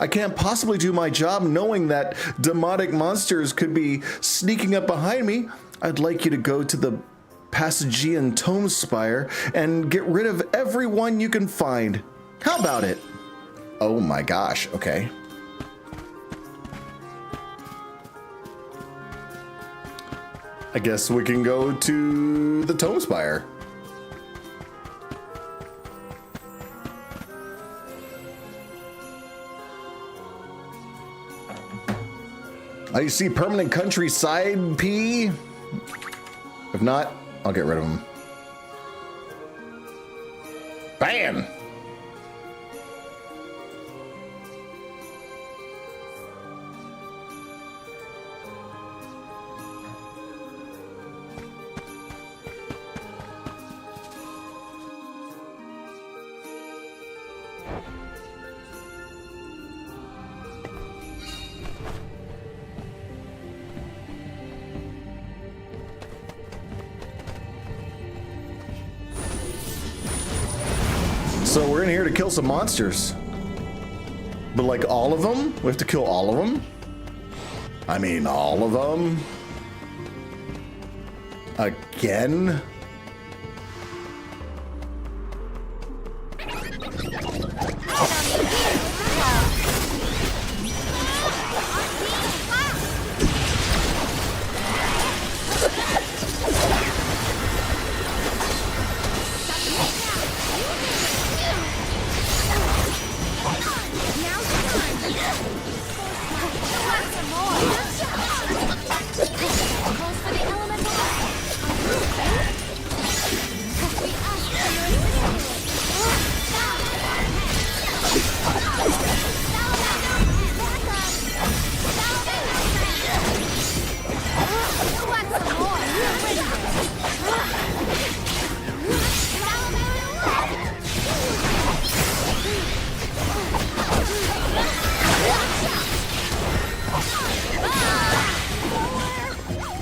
Speaker 1: I can't possibly do my job knowing that demonic monsters could be sneaking up behind me. I'd like you to go to the Passagian Tome Spire and get rid of everyone you can find. How about it? Oh my gosh, okay. I guess we can go to the Tome Spire. I see permanent countryside P. If not, I'll get rid of them. Bam! So we're in here to kill some monsters. But like all of them? We have to kill all of them? I mean, all of them? Again?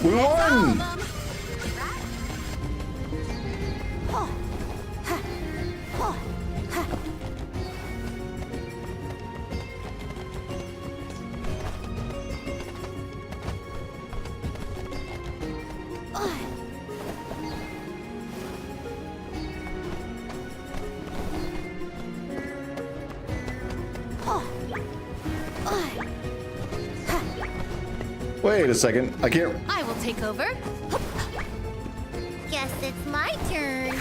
Speaker 1: We won! Wait a second, I can't.
Speaker 6: I will take over.
Speaker 2: Guess it's my turn.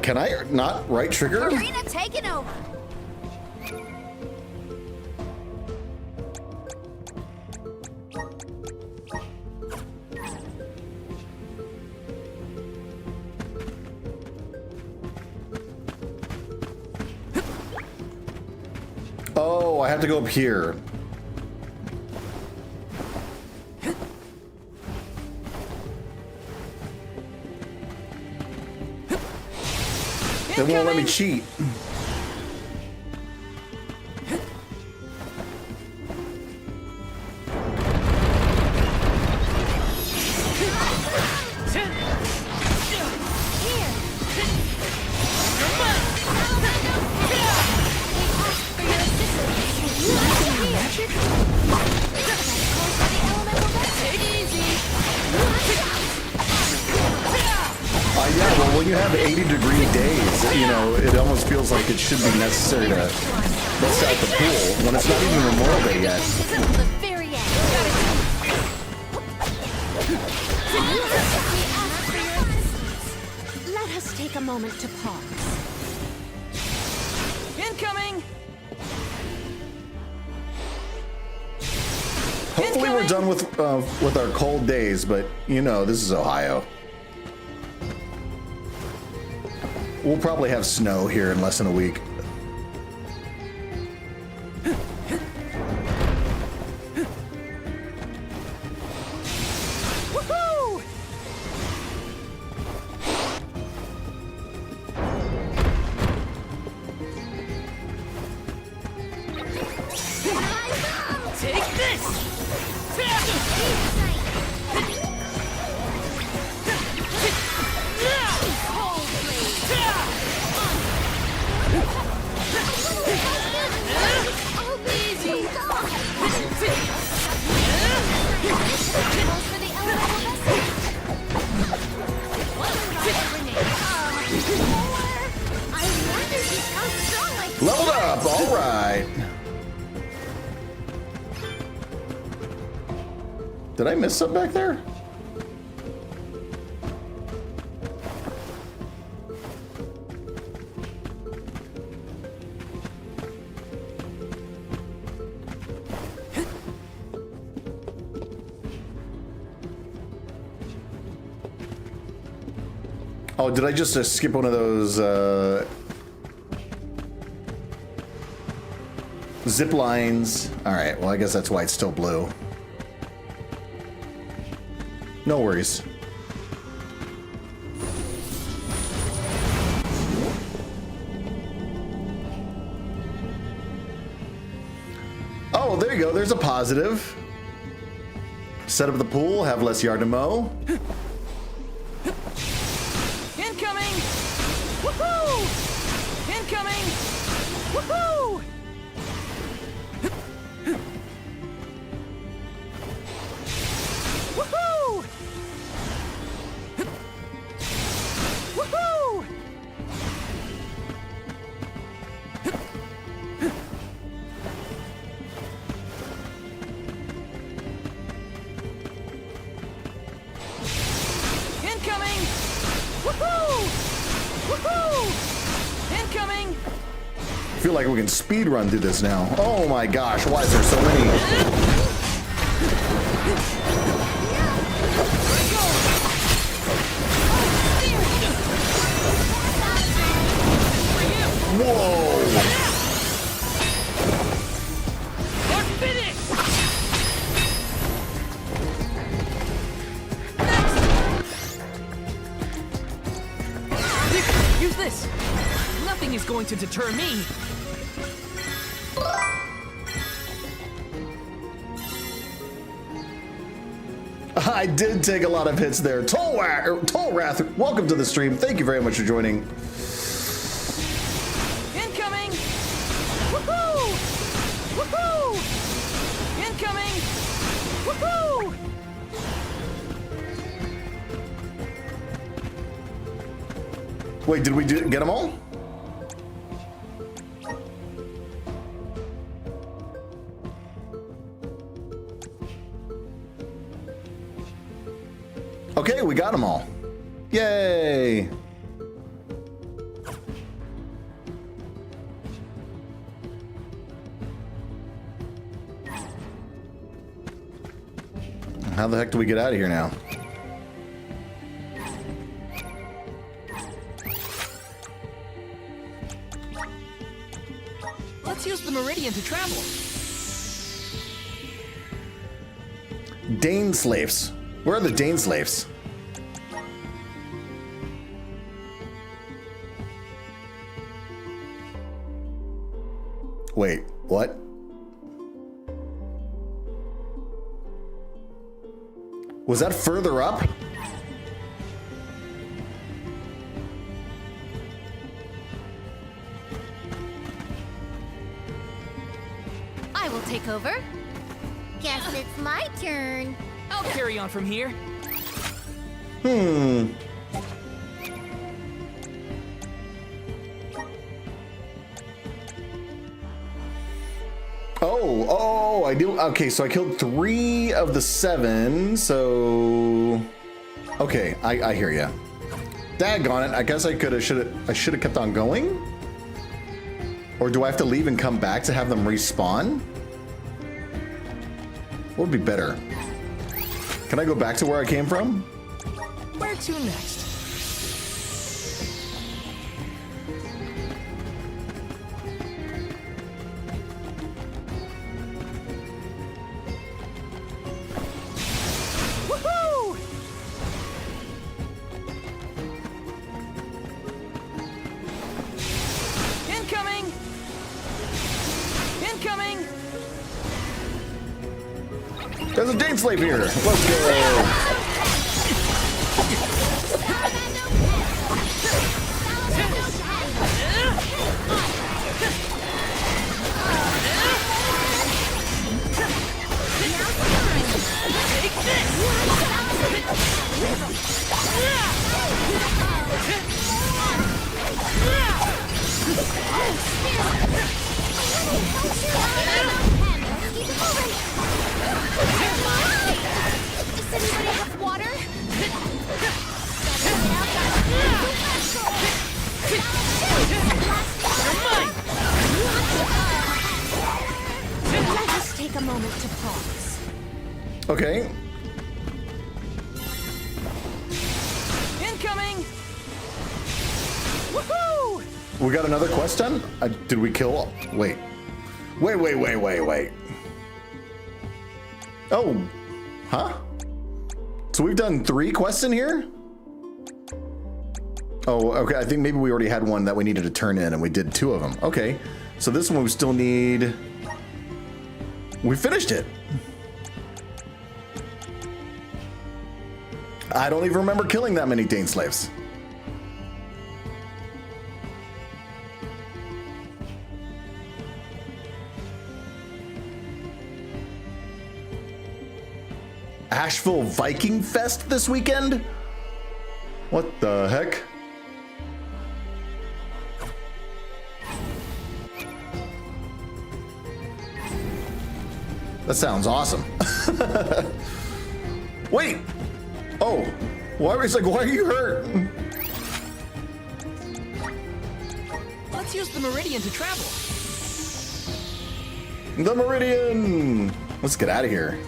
Speaker 1: Can I not right trigger?
Speaker 4: Careena taking over.
Speaker 1: Oh, I have to go up here. They won't let me cheat. Yeah, well, when you have 80-degree days, you know, it almost feels like it should be necessary to bust out the pool when it's not even Memorial Day yet.
Speaker 6: The very end. Let us take a moment to pause.
Speaker 7: Incoming!
Speaker 1: Hopefully we're done with our cold days, but you know, this is Ohio. We'll probably have snow here in less than a week.
Speaker 7: Woohoo! Take this!
Speaker 1: Leveled up, all right. Did I miss something back there? Oh, did I just skip one of those zip lines? All right, well, I guess that's why it's still blue. No worries. Oh, there you go. There's a positive. Set up the pool, have less yard to mow.
Speaker 7: Incoming!
Speaker 1: feel like we can speed run through this now. Oh my gosh, why is there so many? Whoa!
Speaker 7: Use this. Nothing is going to deter me.
Speaker 1: I did take a lot of hits there. Tollwrath, welcome to the stream. Thank you very much for joining.
Speaker 7: Incoming! Woohoo! Woohoo! Incoming! Woohoo!
Speaker 1: Wait, did we get them all? Okay, we got them all. Yay! How the heck do we get out of here now?
Speaker 7: Let's use the meridian to travel.
Speaker 1: Dane slaves. Where are the Dane slaves? Wait, what? Was that further up?
Speaker 6: I will take over.
Speaker 2: Guess it's my turn.
Speaker 7: I'll carry on from here.
Speaker 1: Oh, I do. Okay, so I killed 3 of the 7. So, okay, I hear ya. Daggone it! I guess I should have kept on going. Or do I have to leave and come back to have them respawn? What would be better? Can I go back to where I came from?
Speaker 7: Where to next? Woohoo! Incoming! Incoming!
Speaker 1: There's a Dane slave here. Let's go.
Speaker 2: Does anybody have water?
Speaker 6: Let us take a moment to pause.
Speaker 1: Okay.
Speaker 7: Incoming! Woohoo!
Speaker 1: We got another quest done? Did we kill? Wait. Wait. Oh. Huh? So we've done 3 quests in here? Oh, okay. I think maybe we already had one that we needed to turn in and we did 2 of them. Okay. So this one we still need... We finished it. I don't even remember killing that many Dane slaves. Asheville Viking Fest this weekend? What the heck? That sounds awesome. Wait. Oh. Why are you hurt?
Speaker 7: Let's use the meridian to travel.
Speaker 1: The Meridian! Let's get out of here.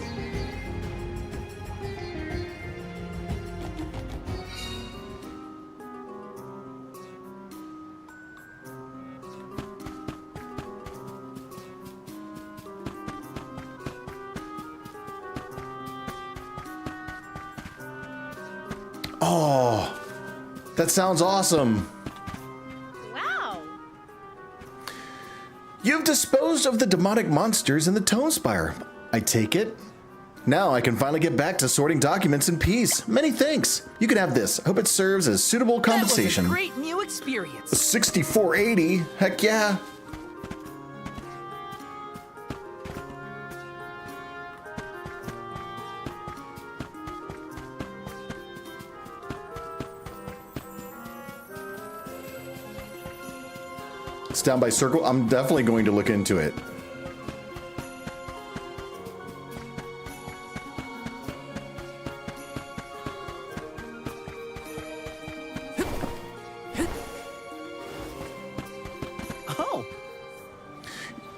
Speaker 1: Oh, that sounds awesome.
Speaker 10: Wow.
Speaker 1: You've disposed of the demonic monsters in the Tone Spire, I take it. Now I can finally get back to sorting documents in peace. Many thanks. You can have this. Hope it serves as suitable compensation.
Speaker 7: That was a great new experience.
Speaker 1: 6480? Heck yeah. It's down by Circle. I'm definitely going to look into it.
Speaker 7: Oh.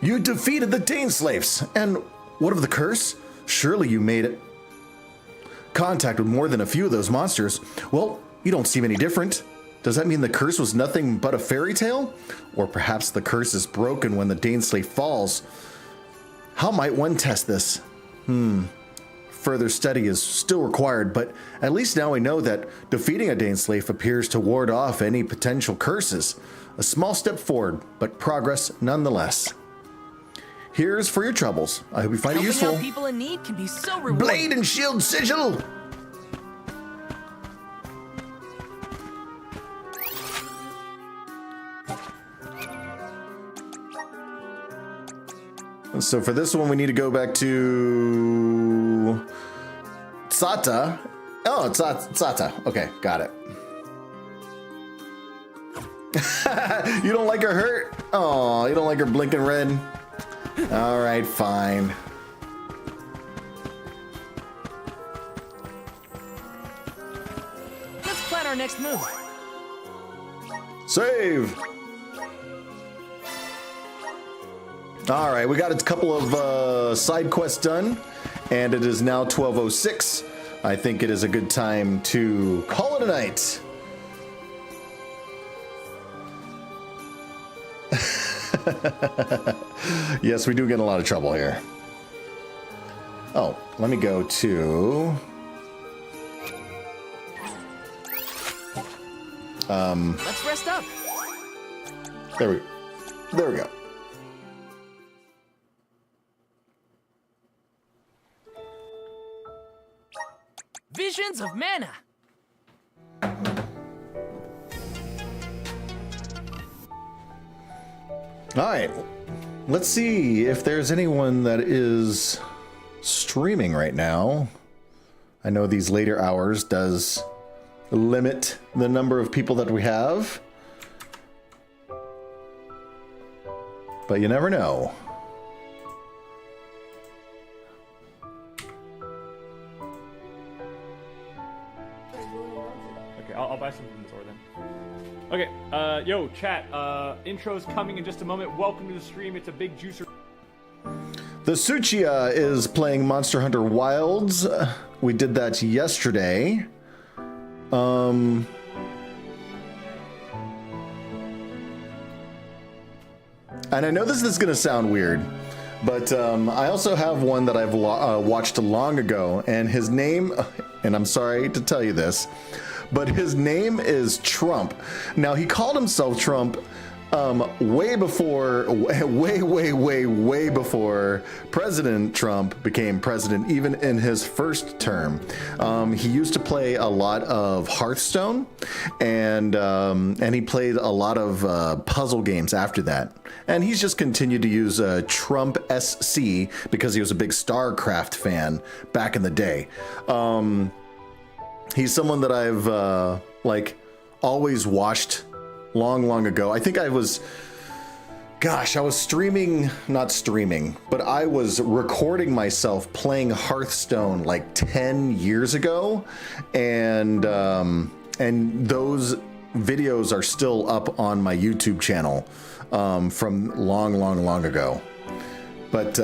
Speaker 1: You defeated the Daneslaves. And what of the curse? Surely you made contact with more than a few of those monsters. Well, you don't seem any different. Does that mean the curse was nothing but a fairy tale? Or perhaps the curse is broken when the Daneslave falls? How might one test this? Further study is still required, but at least now we know that defeating a Daneslave appears to ward off any potential curses. A small step forward, but progress nonetheless. Here's for your troubles. I hope you find it useful.
Speaker 7: Helping out people in need can be so rewarding.
Speaker 1: Blade and shield sigil! So for this one, we need to go back to Tsata. Oh, it's Tsata. Okay, got it. You don't like her hurt? Oh, you don't like her blinking red? All right, fine.
Speaker 7: Let's plan our next move.
Speaker 1: Save. All right, we got a couple of side quests done, and it is now 12:06. I think it is a good time to call it a night. Yes, we do get in a lot of trouble here. Oh, let me go to...
Speaker 7: Let's rest up.
Speaker 1: There we go.
Speaker 7: Visions of mana.
Speaker 1: All right, let's see if there's anyone that is streaming right now. I know these later hours does limit the number of people that we have, but you never know.
Speaker 11: Okay, I'll buy some from the store then. Okay, yo, chat, intro's coming in just a moment. Welcome to the stream. It's a big juicer.
Speaker 1: The Suchia is playing Monster Hunter Wilds. We did that yesterday. And I know this is going to sound weird, but I also have one that I've watched long ago, and his name, and I'm sorry to tell you this, but his name is Trump. Now, he called himself Trump way before President Trump became president, even in his first term. He used to play a lot of Hearthstone, and he played a lot of puzzle games after that. And he's just continued to use Trump SC because he was a big StarCraft fan back in the day. He's someone that I've always watched long ago. I think I was not streaming, but I was recording myself playing Hearthstone like 10 years ago, and those videos are still up on my YouTube channel from long ago. But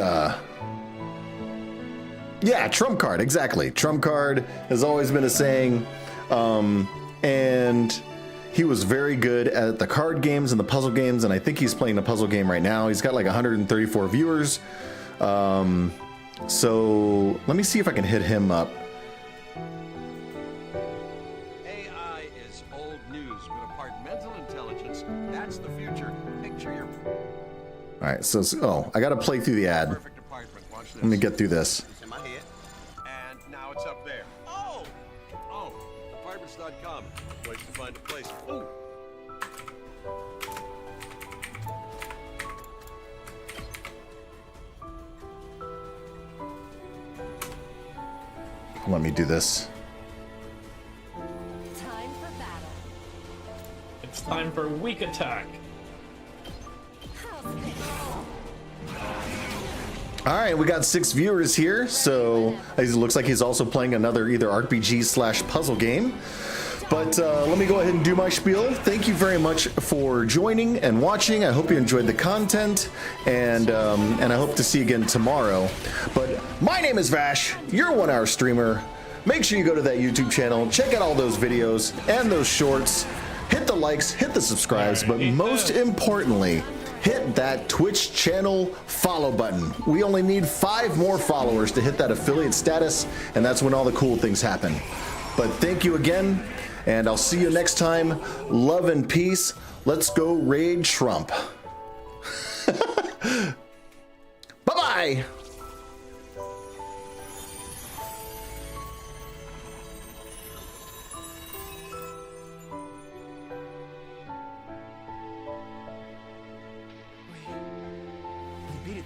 Speaker 1: yeah, trump card, exactly. Trump card has always been a saying. And he was very good at the card games and the puzzle games, and I think he's playing a puzzle game right now. He's got like 134 viewers. So let me see if I can hit him up.
Speaker 12: AI is old news, but departmental intelligence, that's the future. Picture your...
Speaker 1: All right, so, oh, I got to play through the ad.
Speaker 12: Perfect department. Watch this.
Speaker 1: Let me get through this.
Speaker 12: It's in my head. And now it's up there. Oh! Oh, departments.com. Place to find a place. Ooh!
Speaker 1: Let me do this.
Speaker 10: Time for battle.
Speaker 11: It's time for weak attack.
Speaker 1: All right, we got 6 viewers here, so it looks like he's also playing another either RPG / puzzle game. But let me go ahead and do my spiel. Thank you very much for joining and watching. I hope you enjoyed the content, and I hope to see you again tomorrow. But my name is Vashh, you're a 1-hour streamer. Make sure you go to that YouTube channel, check out all those videos and those shorts. Hit the likes, hit the subscribes, but most importantly, hit that Twitch channel follow button. We only need 5 more followers to hit that affiliate status, and that's when all the cool things happen. But thank you again, and I'll see you next time. Love and peace. Let's go raid Trump. Bye-bye.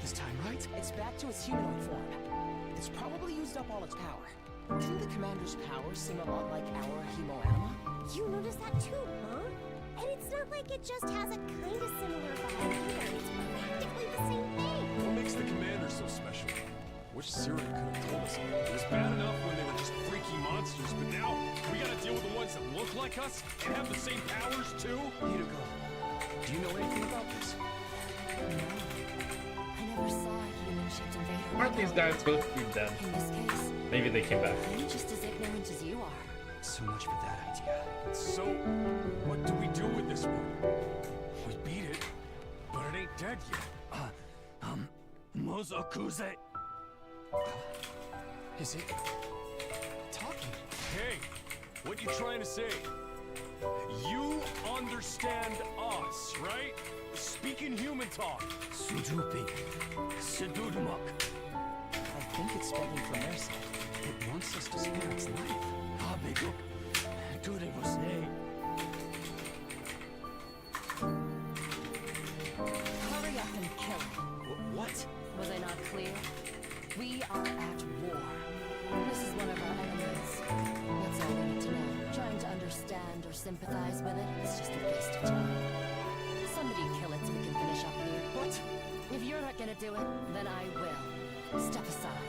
Speaker 13: This time, right? It's back to its humanoid form. It's probably used up all its power. Didn't the commander's power seem a lot like our hemo-anima?
Speaker 2: You noticed that too, huh? And it's not like it just has a kind of similar vibe either. It's practically the same thing.
Speaker 5: What makes the commander so special? Wish Syria could have told us. It was bad enough when they were just freaky monsters, but now we gotta deal with the ones that look like us and have the same powers too? Hideko, do you know anything about this?
Speaker 10: Never saw a human-shaped invader.
Speaker 11: Aren't these guys supposed to be dead?
Speaker 10: In this case,
Speaker 11: Maybe they came back.
Speaker 10: I'm just as ignorant as you are.
Speaker 13: So much for that idea.
Speaker 5: So, what do we do with this one? We beat it, but it ain't dead yet.
Speaker 13: Mozokuze. Is it talking?
Speaker 5: Hey, what you trying to say? You understand us, right? Speaking human talk.
Speaker 13: Sudupi. Sidudumuk. I think it's speaking from their side. It wants us to spare its life. Habeguk. Duribusne.
Speaker 10: Hurry up and kill it.
Speaker 13: What?
Speaker 10: Was I not clear? We are at war. This is one of our enemies. That's all we need to know. Trying to understand or sympathize with it is just a waste of time. Somebody kill it so we can finish up here.
Speaker 13: What?
Speaker 10: If you're not gonna do it, then I will. Step aside.